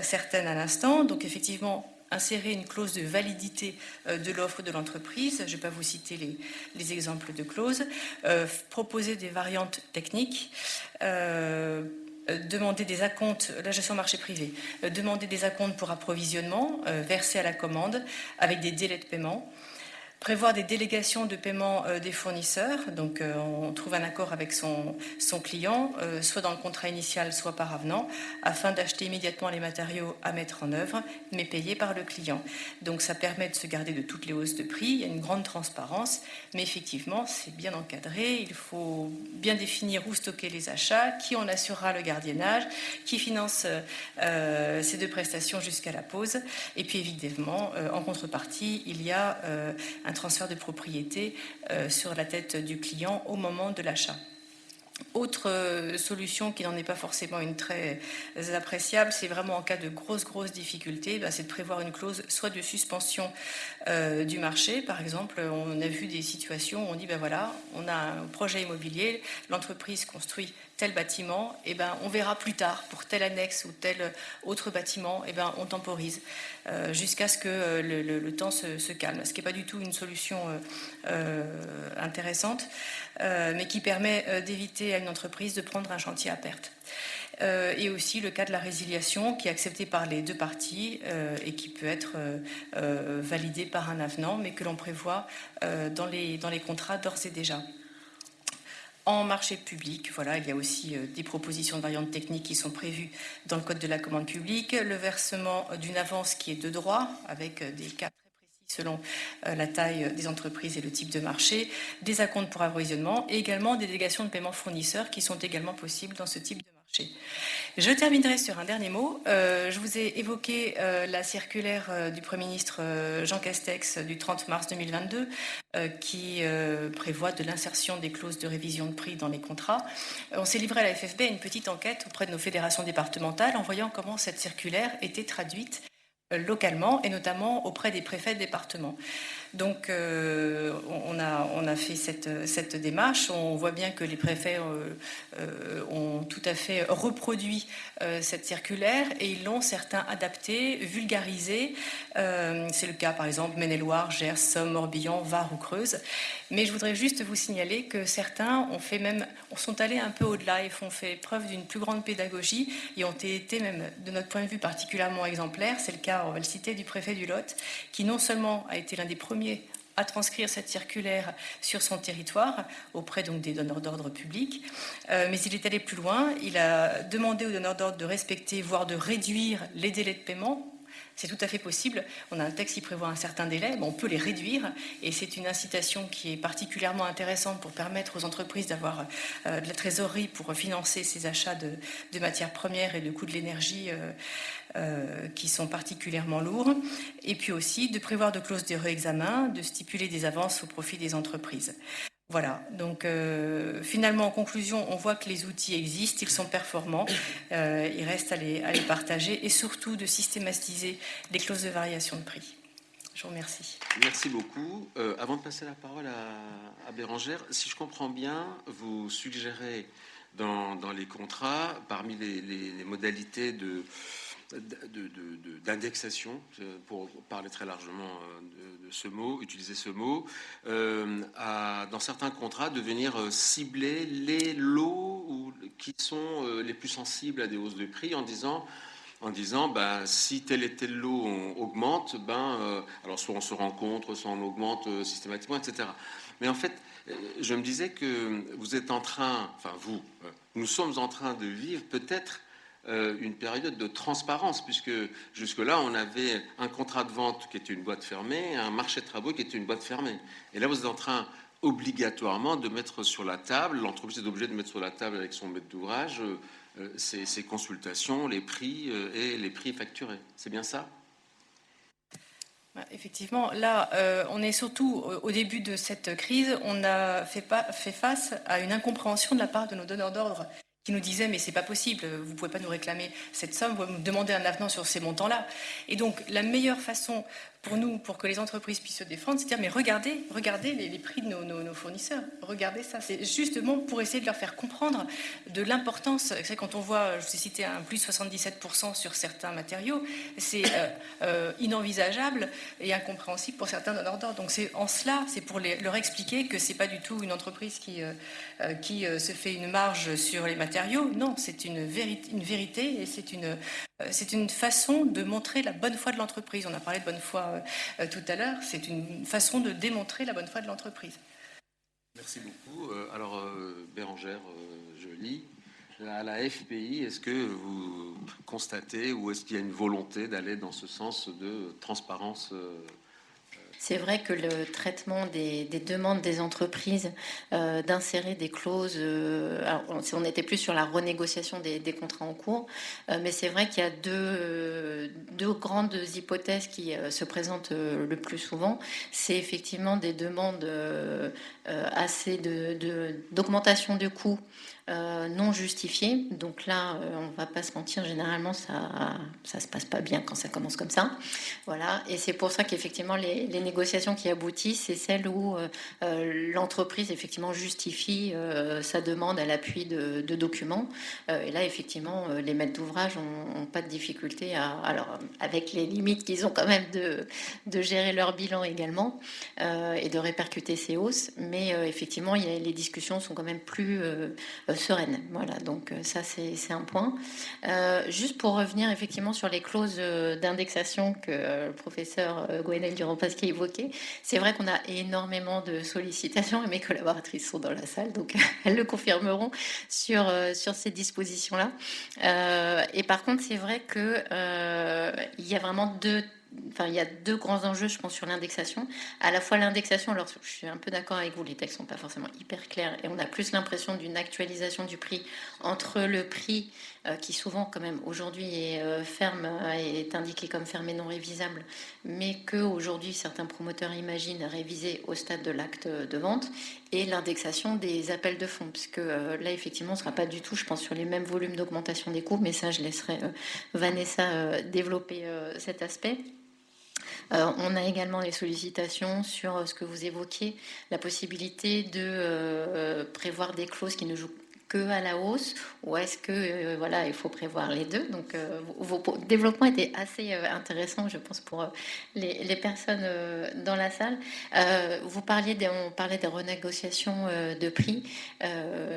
certaines à l'instant. Donc effectivement, insérer une clause de validité de l'offre de l'entreprise. Je ne vais pas vous citer les exemples de clauses. Proposer des variantes techniques. Demander des acomptes, la gestion marché privé, demander des acomptes pour approvisionnement versés à la commande avec des délais de paiement. Prévoir des délégations de paiement des fournisseurs, donc on trouve un accord avec son client, soit dans le contrat initial, soit par avenant, afin d'acheter immédiatement les matériaux à mettre en œuvre, mais payés par le client. Donc ça permet de se garder de toutes les hausses de prix, il y a une grande transparence, mais effectivement c'est bien encadré, il faut bien définir où stocker les achats, qui en assurera le gardiennage, qui finance ces deux prestations jusqu'à la pause, et puis évidemment, en contrepartie, il y a un transfert de propriété sur la tête du client au moment de l'achat. Autre solution qui n'en est pas forcément une très appréciable, c'est vraiment en cas de grosses difficultés, c'est de prévoir une clause soit de suspension du marché. Par exemple, on a vu des situations où on dit voilà, on a un projet immobilier, l'entreprise construit tel bâtiment, on verra plus tard pour telle annexe ou tel autre bâtiment, on temporise jusqu'à ce que le temps se calme. Ce qui n'est pas du tout une solution intéressante, mais qui permet d'éviter à une entreprise de prendre un chantier à perte. Et aussi le cas de la résiliation qui est accepté par les deux parties et qui peut être validé par un avenant, mais que l'on prévoit dans les contrats d'ores et déjà. En marché public, voilà, il y a aussi des propositions de variantes techniques qui sont prévues dans le Code de la commande publique, le versement d'une avance qui est de droit, avec des cas très précis selon la taille des entreprises et le type de marché, des acomptes pour approvisionnement et également des délégations de paiement fournisseurs qui sont également possibles dans ce type de marché. Je terminerai sur un dernier mot. Je vous ai évoqué la circulaire du Premier ministre Jean Castex du 30 mars 2022 qui prévoit de l'insertion des clauses de révision de prix dans les contrats. On s'est livré à la FFB à une petite enquête auprès de nos fédérations départementales en voyant comment cette circulaire était traduite localement et notamment auprès des préfets de département. Donc on a fait cette démarche. On voit bien que les préfets ont tout à fait reproduit cette circulaire et ils l'ont certains adapté, vulgarisé. C'est le cas par exemple Maine-et-Loire, Gers, Somme, Morbihan, Var ou Creuse. Mais je voudrais juste vous signaler que certains sont allés un peu au-delà et ont fait preuve d'une plus grande pédagogie et ont été même de notre point de vue particulièrement exemplaires. C'est le cas, on va le citer, du préfet du Lot, qui non seulement a été l'un des premiers à transcrire cette circulaire sur son territoire, auprès donc des donneurs d'ordre publics, mais il est allé plus loin. Il a demandé aux donneurs d'ordre de respecter, voire de réduire les délais de paiement. C'est tout à fait possible. On a un texte qui prévoit un certain délai, on peut les réduire et c'est une incitation qui est particulièrement intéressante pour permettre aux entreprises d'avoir de la trésorerie pour financer ces achats de matières premières et de coûts de l'énergie qui sont particulièrement lourds. Et puis aussi de prévoir de clauses de réexamen, de stipuler des avances au profit des entreprises. Voilà, donc finalement en conclusion, on voit que les outils existent, ils sont performants, il reste à les partager et surtout de systématiser les clauses de variation de prix. Je vous remercie. Merci beaucoup. Avant de passer la parole à Bérangère, si je comprends bien, vous suggérez dans les contrats, parmi les modalités d'indexation, pour parler très largement de ce mot, utiliser ce mot, dans certains contrats, de venir cibler les lots qui sont les plus sensibles à des hausses de prix en disant si tel et tel lot augmente, alors soit on se rencontre, soit on augmente systématiquement, etc. Mais en fait, je me disais que vous êtes en train, nous sommes en train de vivre peut-être une période de transparence, puisque jusque-là, on avait un contrat de vente qui était une boîte fermée, un marché de travaux qui était une boîte fermée. Et là, vous êtes en train obligatoirement de mettre sur la table, l'entreprise est obligée de mettre sur la table avec son maître d'ouvrage ces consultations, les prix et les prix facturés. C'est bien ça ? Effectivement, là, on est surtout au début de cette crise, on a fait face à une incompréhension de la part de nos donneurs d'ordre qui nous disaient mais c'est pas possible, vous pouvez pas nous réclamer cette somme, vous nous demandez un avenant sur ces montants-là. Et donc la meilleure façon pour nous, pour que les entreprises puissent se défendre, c'est de dire mais regardez les prix de nos fournisseurs, regardez ça. C'est justement pour essayer de leur faire comprendre de l'importance. C'est quand on voit, je vous ai cité un plus 77% sur certains matériaux, c'est inenvisageable et incompréhensible pour certains donneurs d'ordre. Donc c'est en cela, c'est pour leur expliquer que c'est pas du tout une entreprise qui se fait une marge sur les matériaux. Non, c'est une vérité et c'est une façon de montrer la bonne foi de l'entreprise. On a parlé de bonne foi tout à l'heure. C'est une façon de démontrer la bonne foi de l'entreprise. Merci beaucoup. Alors, Bérangère, je lis. À la FPI, est-ce que vous constatez ou est-ce qu'il y a une volonté d'aller dans ce sens de transparence ? C'est vrai que le traitement des demandes des entreprises d'insérer des clauses, alors on n'était plus sur la renégociation des contrats en cours, mais c'est vrai qu'il y a deux grandes hypothèses qui se présentent le plus souvent. C'est effectivement des demandes assez d'augmentation de coûts non justifiées. Donc là, on va pas se mentir, généralement ça se passe pas bien quand ça commence comme ça. Voilà, et c'est pour ça qu'effectivement les négociations qui aboutissent, c'est celles où l'entreprise effectivement justifie sa demande à l'appui de documents. Et là, effectivement, les maîtres d'ouvrage ont pas de difficulté alors avec les limites qu'ils ont quand même de gérer leur bilan également et de répercuter ces hausses. Mais effectivement, les discussions sont quand même plus sereines. Voilà, donc ça c'est un point. Juste pour revenir effectivement sur les clauses d'indexation que le professeur Gwenaëlle Durand-Pasquier évoquait, c'est vrai qu'on a énormément de sollicitations et mes collaboratrices sont dans la salle, donc elles le confirmeront sur ces dispositions-là. Et par contre, c'est vrai que il y a vraiment il y a deux grands enjeux, je pense, sur l'indexation. À la fois l'indexation, alors je suis un peu d'accord avec vous, les textes sont pas forcément hyper clairs et on a plus l'impression d'une actualisation du prix entre le prix qui souvent quand même aujourd'hui est ferme, est indiqué comme ferme et non révisable, mais que aujourd'hui certains promoteurs imaginent réviser au stade de l'acte de vente, et l'indexation des appels de fonds, puisque là effectivement on ne sera pas du tout, je pense, sur les mêmes volumes d'augmentation des coûts, mais ça je laisserai Vanessa développer cet aspect. On a également les sollicitations sur ce que vous évoquiez, la possibilité de prévoir des clauses qui ne jouent que à la hausse, ou est-ce que voilà, il faut prévoir les deux. Donc vos développements étaient assez intéressants, je pense, pour les personnes dans la salle. On parlait des renégociations de prix.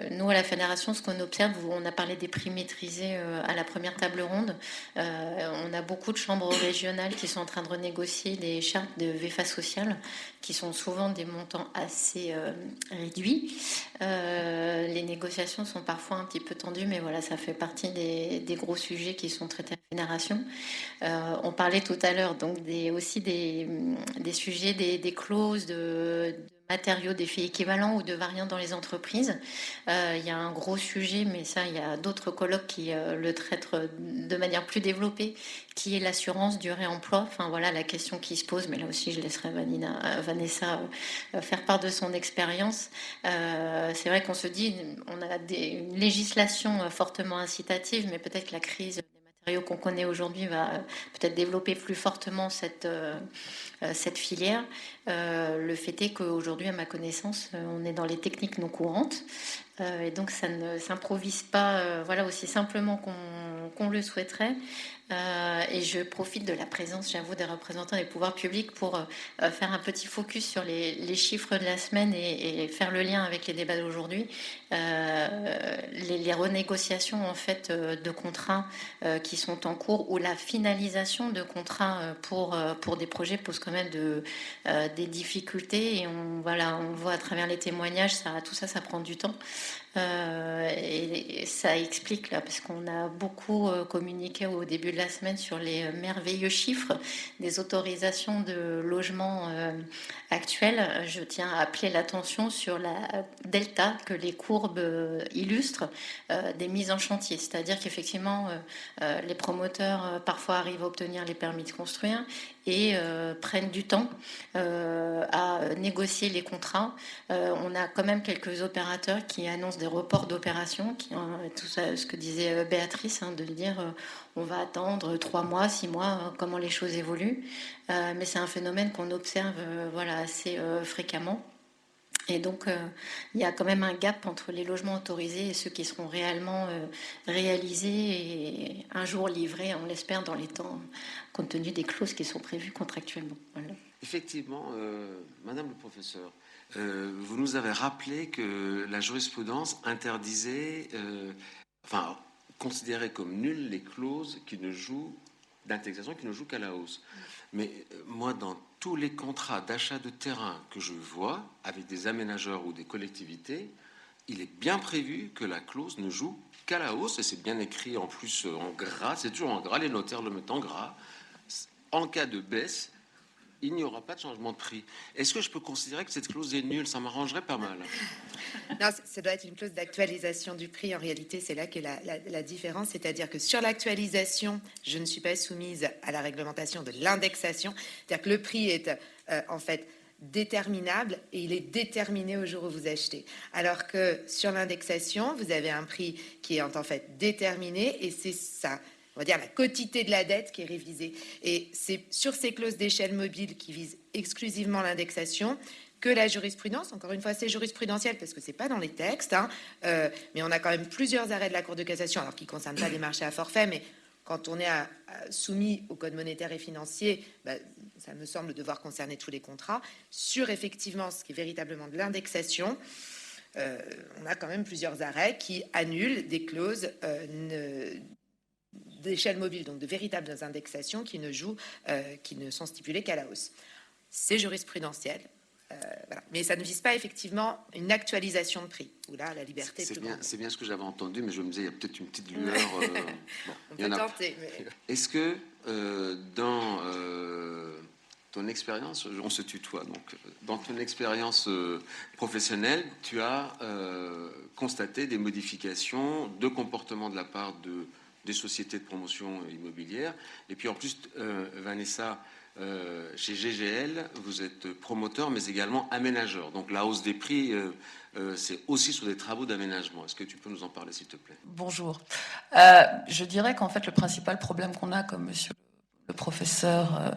Nous, à la fédération, ce qu'on observe, on a parlé des prix maîtrisés à la première table ronde. On a beaucoup de chambres régionales qui sont en train de renégocier des chartes de VFA sociale, qui sont souvent des montants assez réduits. Les négociations sont parfois un petit peu tendues, mais voilà, ça fait partie des gros sujets qui sont traités à la fédération. On parlait tout à l'heure donc aussi des sujets, des clauses de matériaux, d'effets équivalents ou de variants dans les entreprises. Il y a un gros sujet, mais ça, il y a d'autres colloques qui le traitent de manière plus développée, qui est l'assurance du réemploi. Enfin voilà la question qui se pose, mais là aussi je laisserai Vanessa faire part de son expérience. C'est vrai qu'on se dit, on a une législation fortement incitative, mais peut-être que la crise des matériaux qu'on connaît aujourd'hui va peut-être développer plus fortement cette filière. Le fait est qu'aujourd'hui, à ma connaissance, on est dans les techniques non courantes. Et donc ça ne s'improvise pas voilà, aussi simplement qu'on le souhaiterait. Et je profite de la présence, j'avoue, des représentants des pouvoirs publics pour faire un petit focus sur les chiffres de la semaine et faire le lien avec les débats d'aujourd'hui. Les renégociations en fait de contrats qui sont en cours, ou la finalisation de contrats pour des projets pose quand même des difficultés, et on voit à travers les témoignages, tout ça prend du temps. Et ça explique là, parce qu'on a beaucoup communiqué au début de la semaine sur les merveilleux chiffres des autorisations de logement actuelles. Je tiens à appeler l'attention sur la delta que les courbes illustrent des mises en chantier, c'est-à-dire qu'effectivement les promoteurs parfois arrivent à obtenir les permis de construire et prennent du temps à négocier les contrats. On a quand même quelques opérateurs qui annoncent des reports d'opérations, tout ça, ce que disait Béatrice, de dire on va attendre 3 mois, 6 mois, comment les choses évoluent. Mais c'est un phénomène qu'on observe assez fréquemment. Et donc, il y a quand même un gap entre les logements autorisés et ceux qui seront réellement réalisés et un jour livrés, on l'espère, dans les temps, compte tenu des clauses qui sont prévues contractuellement. Voilà. Effectivement, Madame le professeur, vous nous avez rappelé que la jurisprudence interdisait, considérait comme nulles les clauses d'indexation qui ne jouent qu'à la hausse. Mais moi, dans tous les contrats d'achat de terrain que je vois avec des aménageurs ou des collectivités, il est bien prévu que la clause ne joue qu'à la hausse, et c'est bien écrit en plus en gras, c'est toujours en gras, les notaires le mettent en gras. En cas de baisse, il n'y aura pas de changement de prix. Est-ce que je peux considérer que cette clause est nulle? Ça m'arrangerait pas mal. Non, ça doit être une clause d'actualisation du prix. En réalité, c'est là qu'est la différence. C'est-à-dire que sur l'actualisation, je ne suis pas soumise à la réglementation de l'indexation. C'est-à-dire que le prix est en fait déterminable et il est déterminé au jour où vous achetez. Alors que sur l'indexation, vous avez un prix qui est en fait déterminé et c'est ça, on va dire la quotité de la dette qui est révisée. Et c'est sur ces clauses d'échelle mobile qui visent exclusivement l'indexation que la jurisprudence, encore une fois c'est jurisprudentiel parce que c'est pas dans les textes, mais on a quand même plusieurs arrêts de la Cour de cassation, alors qui ne concernent pas des marchés à forfait, mais quand on est soumis au code monétaire et financier, ça me semble devoir concerner tous les contrats. Sur effectivement ce qui est véritablement de l'indexation, on a quand même plusieurs arrêts qui annulent des clauses d'échelle mobile, donc de véritables indexations qui ne sont stipulées qu'à la hausse. C'est jurisprudentiel. Voilà. Mais ça ne vise pas effectivement une actualisation de prix, où là, la liberté est plus grande. C'est bien ce que j'avais entendu, mais je me disais, il y a peut-être une petite lueur. On peut tenter. Mais... Est-ce que dans ton expérience, on se tutoie, donc dans ton expérience professionnelle, tu as constaté des modifications de comportement de la part des sociétés de promotion immobilière, et puis en plus, Vanessa, chez GGL, vous êtes promoteur, mais également aménageur. Donc la hausse des prix, c'est aussi sur des travaux d'aménagement. Est-ce que tu peux nous en parler, s'il te plaît? Bonjour. Je dirais qu'en fait, le principal problème qu'on a, comme monsieur le professeur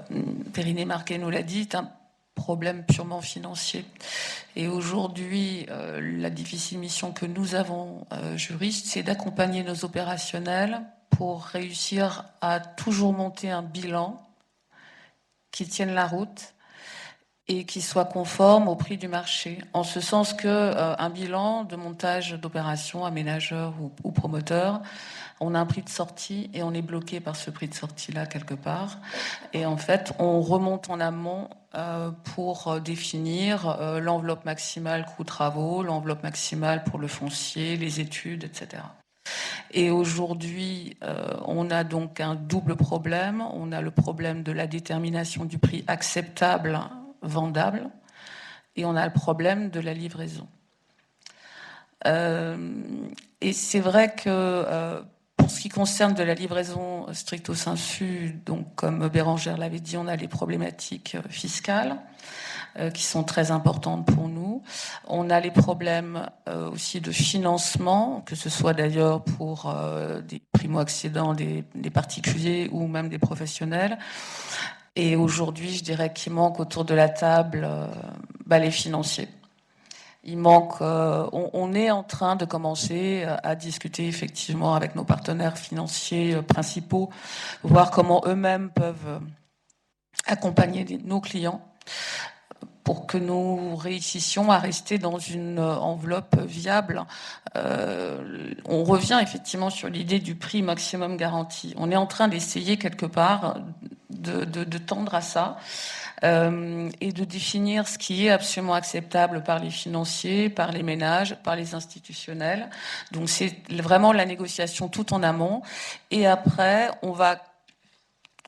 Perinet-Marquet nous l'a dit, est un problème purement financier. Et aujourd'hui, la difficile mission que nous avons, juristes, c'est d'accompagner nos opérationnels pour réussir à toujours monter un bilan qui tiennent la route et qui soient conformes au prix du marché. En ce sens que un bilan de montage d'opération, aménageur ou promoteur, on a un prix de sortie et on est bloqué par ce prix de sortie-là quelque part. Et en fait, on remonte en amont pour définir l'enveloppe maximale coût travaux, l'enveloppe maximale pour le foncier, les études, etc. Et aujourd'hui, on a donc un double problème. On a le problème de la détermination du prix acceptable, vendable, et on a le problème de la livraison. Et c'est vrai que pour ce qui concerne de la livraison stricto sensu, donc comme Bérangère l'avait dit, on a les problématiques fiscales qui sont très importantes pour nous. On a les problèmes aussi de financement, que ce soit d'ailleurs pour des primo-accédants, des particuliers ou même des professionnels. Et aujourd'hui, je dirais qu'il manque autour de la table les financiers. Il manque, on est en train de commencer à discuter effectivement avec nos partenaires financiers principaux, voir comment eux-mêmes peuvent accompagner nos clients pour que nous réussissions à rester dans une enveloppe viable. On revient effectivement sur l'idée du prix maximum garanti. On est en train d'essayer quelque part de tendre à ça et de définir ce qui est absolument acceptable par les financiers, par les ménages, par les institutionnels. Donc c'est vraiment la négociation tout en amont. Et après, on va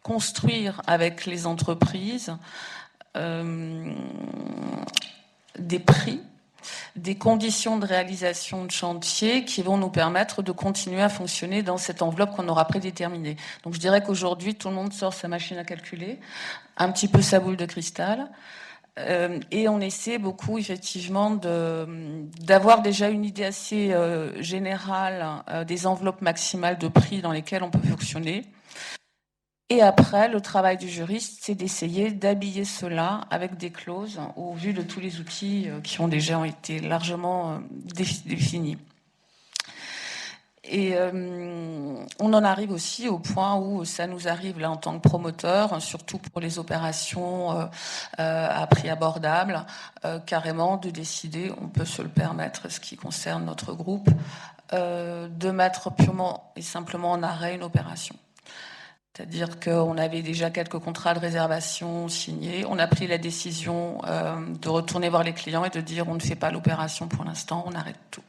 construire avec les entreprises des prix, des conditions de réalisation de chantier qui vont nous permettre de continuer à fonctionner dans cette enveloppe qu'on aura prédéterminée. Donc je dirais qu'aujourd'hui, tout le monde sort sa machine à calculer, un petit peu sa boule de cristal, et on essaie beaucoup effectivement d'avoir déjà une idée assez générale des enveloppes maximales de prix dans lesquelles on peut fonctionner. Et après, le travail du juriste, c'est d'essayer d'habiller cela avec des clauses au vu de tous les outils qui ont déjà été largement définis. Et on en arrive aussi au point où ça nous arrive là en tant que promoteur, surtout pour les opérations à prix abordable, carrément de décider, on peut se le permettre, ce qui concerne notre groupe, de mettre purement et simplement en arrêt une opération. C'est-à-dire qu'on avait déjà quelques contrats de réservation signés. On a pris la décision de retourner voir les clients et de dire on ne fait pas l'opération pour l'instant, on arrête tout.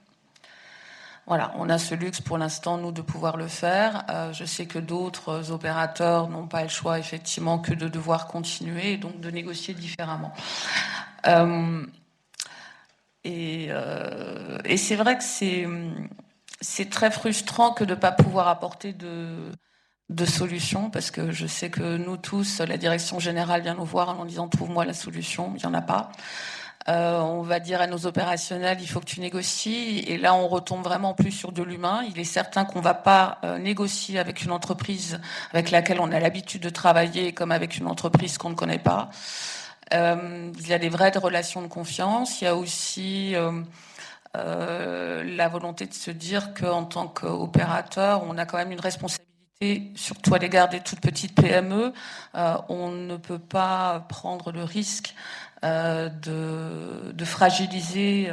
Voilà, on a ce luxe pour l'instant, nous, de pouvoir le faire. Je sais que d'autres opérateurs n'ont pas le choix, effectivement, que de devoir continuer et donc de négocier différemment. Et c'est vrai que c'est très frustrant que de ne pas pouvoir apporter de solutions, parce que je sais que nous tous, la direction générale vient nous voir en disant trouve-moi la solution, il n'y en a pas. On va dire à nos opérationnels, il faut que tu négocies. Et là, on retombe vraiment plus sur de l'humain. Il est certain qu'on ne va pas négocier avec une entreprise avec laquelle on a l'habitude de travailler comme avec une entreprise qu'on ne connaît pas. Il y a des vraies relations de confiance. Il y a aussi la volonté de se dire qu'en tant qu'opérateur, on a quand même une responsabilité, surtout à l'égard des toutes petites PME. On ne peut pas prendre le risque de fragiliser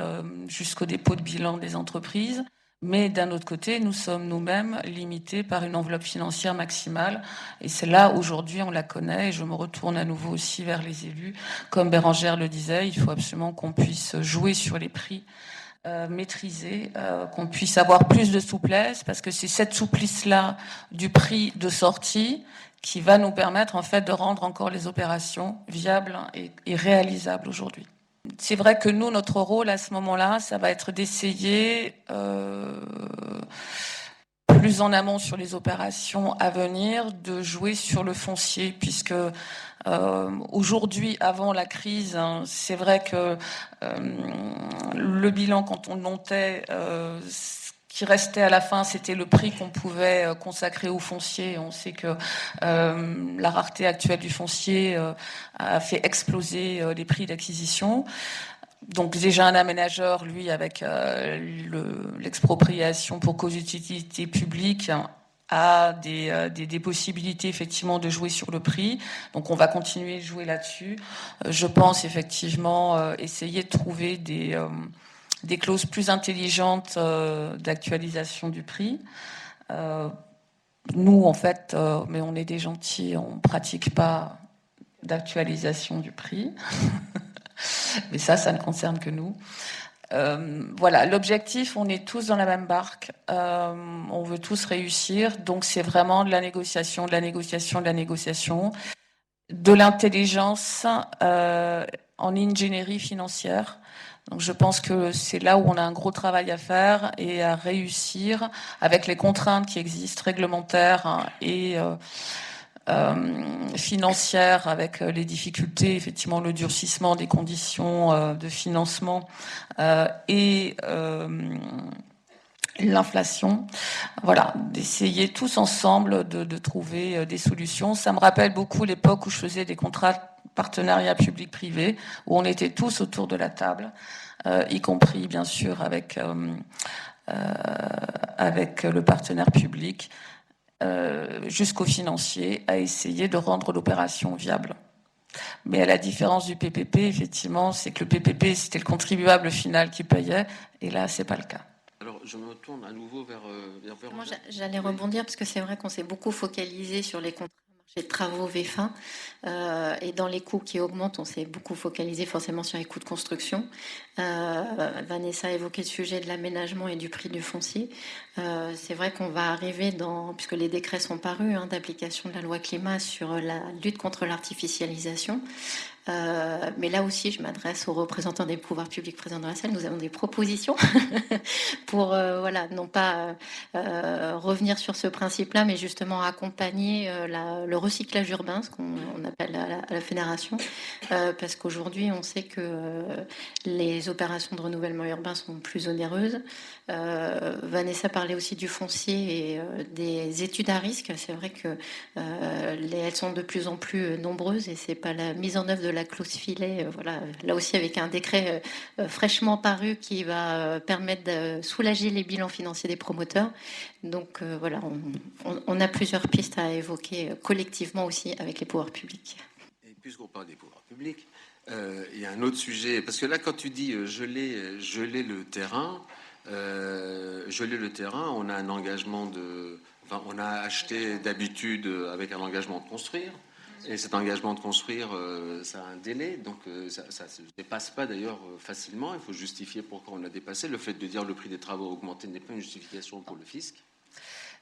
jusqu'au dépôt de bilan des entreprises. Mais d'un autre côté, nous sommes nous-mêmes limités par une enveloppe financière maximale. Et c'est là, aujourd'hui, on la connaît. Et je me retourne à nouveau aussi vers les élus. Comme Bérangère le disait, il faut absolument qu'on puisse jouer sur les prix maîtrisés, qu'on puisse avoir plus de souplesse, parce que c'est cette souplesse-là du prix de sortie qui va nous permettre en fait de rendre encore les opérations viables et réalisables aujourd'hui. C'est vrai que nous, notre rôle à ce moment-là, ça va être d'essayer plus en amont sur les opérations à venir, de jouer sur le foncier, puisque aujourd'hui, avant la crise, hein, c'est vrai que le bilan, quand on le montait, ce qui restait à la fin, c'était le prix qu'on pouvait consacrer au foncier. On sait que la rareté actuelle du foncier a fait exploser les prix d'acquisition. Donc déjà un aménageur, lui, avec l'expropriation pour cause d'utilité publique, a des possibilités effectivement de jouer sur le prix. Donc on va continuer de jouer là-dessus. Je pense effectivement essayer de trouver des clauses plus intelligentes d'actualisation du prix. Nous, en fait, mais on est des gentils, on ne pratique pas d'actualisation du prix. Mais ça ne concerne que nous. Voilà, l'objectif, on est tous dans la même barque, on veut tous réussir, donc c'est vraiment de la négociation, de la négociation, de la négociation, de l'intelligence en ingénierie financière. Donc je pense que c'est là où on a un gros travail à faire et à réussir avec les contraintes qui existent, réglementaires hein, et financière avec les difficultés, effectivement le durcissement des conditions de financement et l'inflation. Voilà, d'essayer tous ensemble de trouver des solutions. Ça me rappelle beaucoup l'époque où je faisais des contrats de partenariat public-privé, où on était tous autour de la table, y compris bien sûr avec le partenaire public, jusqu'au financier, à essayer de rendre l'opération viable. Mais à la différence du PPP, effectivement, c'est que le PPP, c'était le contribuable final qui payait, et là, c'est pas le cas. Alors, je me tourne à nouveau vers Moi, j'allais rebondir, parce que c'est vrai qu'on s'est beaucoup focalisé sur les contrats marché de travaux VFA, et dans les coûts qui augmentent, on s'est beaucoup focalisé forcément sur les coûts de construction. Vanessa a évoqué le sujet de l'aménagement et du prix du foncier. C'est vrai qu'on va arriver puisque les décrets sont parus, d'application de la loi climat sur la lutte contre l'artificialisation. Mais là aussi, je m'adresse aux représentants des pouvoirs publics présents dans la salle. Nous avons des propositions pour, non pas revenir sur ce principe-là, mais justement accompagner le recyclage urbain, ce qu'on appelle à la fédération, parce qu'aujourd'hui, on sait que les opérations de renouvellement urbain sont plus onéreuses. Vanessa parlait aussi du foncier et des études à risque. C'est vrai que elles sont de plus en plus nombreuses et c'est pas la mise en œuvre de la clause filet. Là aussi avec un décret fraîchement paru qui va permettre de soulager les bilans financiers des promoteurs. Donc on a plusieurs pistes à évoquer collectivement aussi avec les pouvoirs publics. Et puisqu'on parle des pouvoirs publics, il y a un autre sujet, parce que là, quand tu dis geler le terrain, on a un engagement on a acheté d'habitude avec un engagement de construire, et cet engagement de construire, ça a un délai, donc ça ne se dépasse pas d'ailleurs facilement. Il faut justifier pourquoi on l'a dépassé. Le fait de dire le prix des travaux a augmenté n'est pas une justification pour le fisc.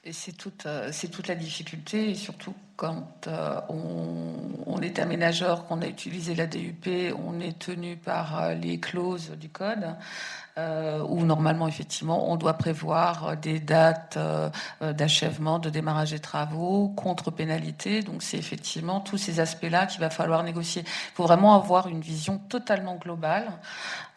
Et c'est toute la difficulté, et surtout quand on est aménageur, qu'on a utilisé la DUP, on est tenu par les clauses du code, où normalement, effectivement, on doit prévoir des dates d'achèvement, de démarrage des travaux, contre pénalité. Donc, c'est effectivement tous ces aspects-là qu'il va falloir négocier. Il faut vraiment avoir une vision totalement globale.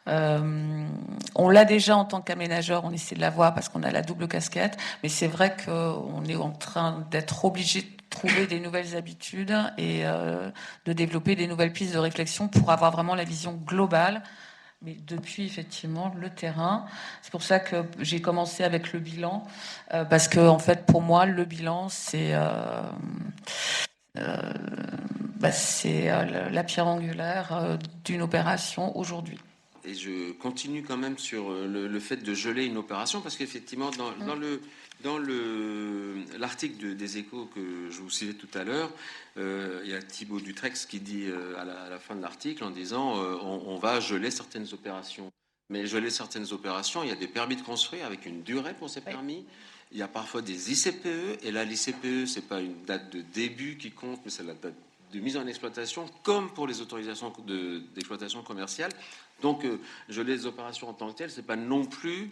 On l'a déjà en tant qu'aménageur, on essaie de l'avoir parce qu'on a la double casquette, mais c'est vrai qu'on est en train d'être obligé de trouver des nouvelles habitudes et de développer des nouvelles pistes de réflexion pour avoir vraiment la vision globale, mais depuis effectivement le terrain. C'est pour ça que j'ai commencé avec le bilan, parce que en fait pour moi le bilan c'est la pierre angulaire d'une opération aujourd'hui. Et je continue quand même sur le fait de geler une opération, parce qu'effectivement, dans l'article des Échos que je vous citais tout à l'heure, il y a Thibaut Dutrex qui dit à la fin de l'article en disant on va geler certaines opérations. Mais geler certaines opérations, il y a des permis de construire avec une durée pour ces permis. Il y a parfois des ICPE, et là l'ICPE, c'est pas une date de début qui compte, mais c'est la date de mise en exploitation, comme pour les autorisations d'exploitation commerciale. Donc, geler les opérations en tant que telles, c'est pas non plus,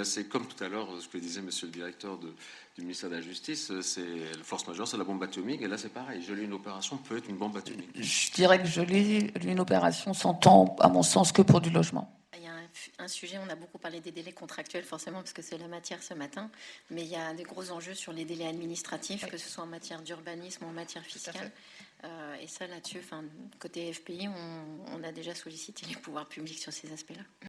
c'est comme tout à l'heure ce que disait Monsieur le directeur du ministère de la Justice, c'est le force majeure, c'est la bombe atomique, et là c'est pareil, geler une opération peut être une bombe atomique. Je dirais que geler une opération s'entend, à mon sens, que pour du logement. Il y a un sujet, on a beaucoup parlé des délais contractuels, forcément, parce que c'est la matière ce matin, mais il y a des gros enjeux sur les délais administratifs, que ce soit en matière d'urbanisme ou en matière fiscale. Et ça, là-dessus, côté FPI, on a déjà sollicité les pouvoirs publics sur ces aspects-là.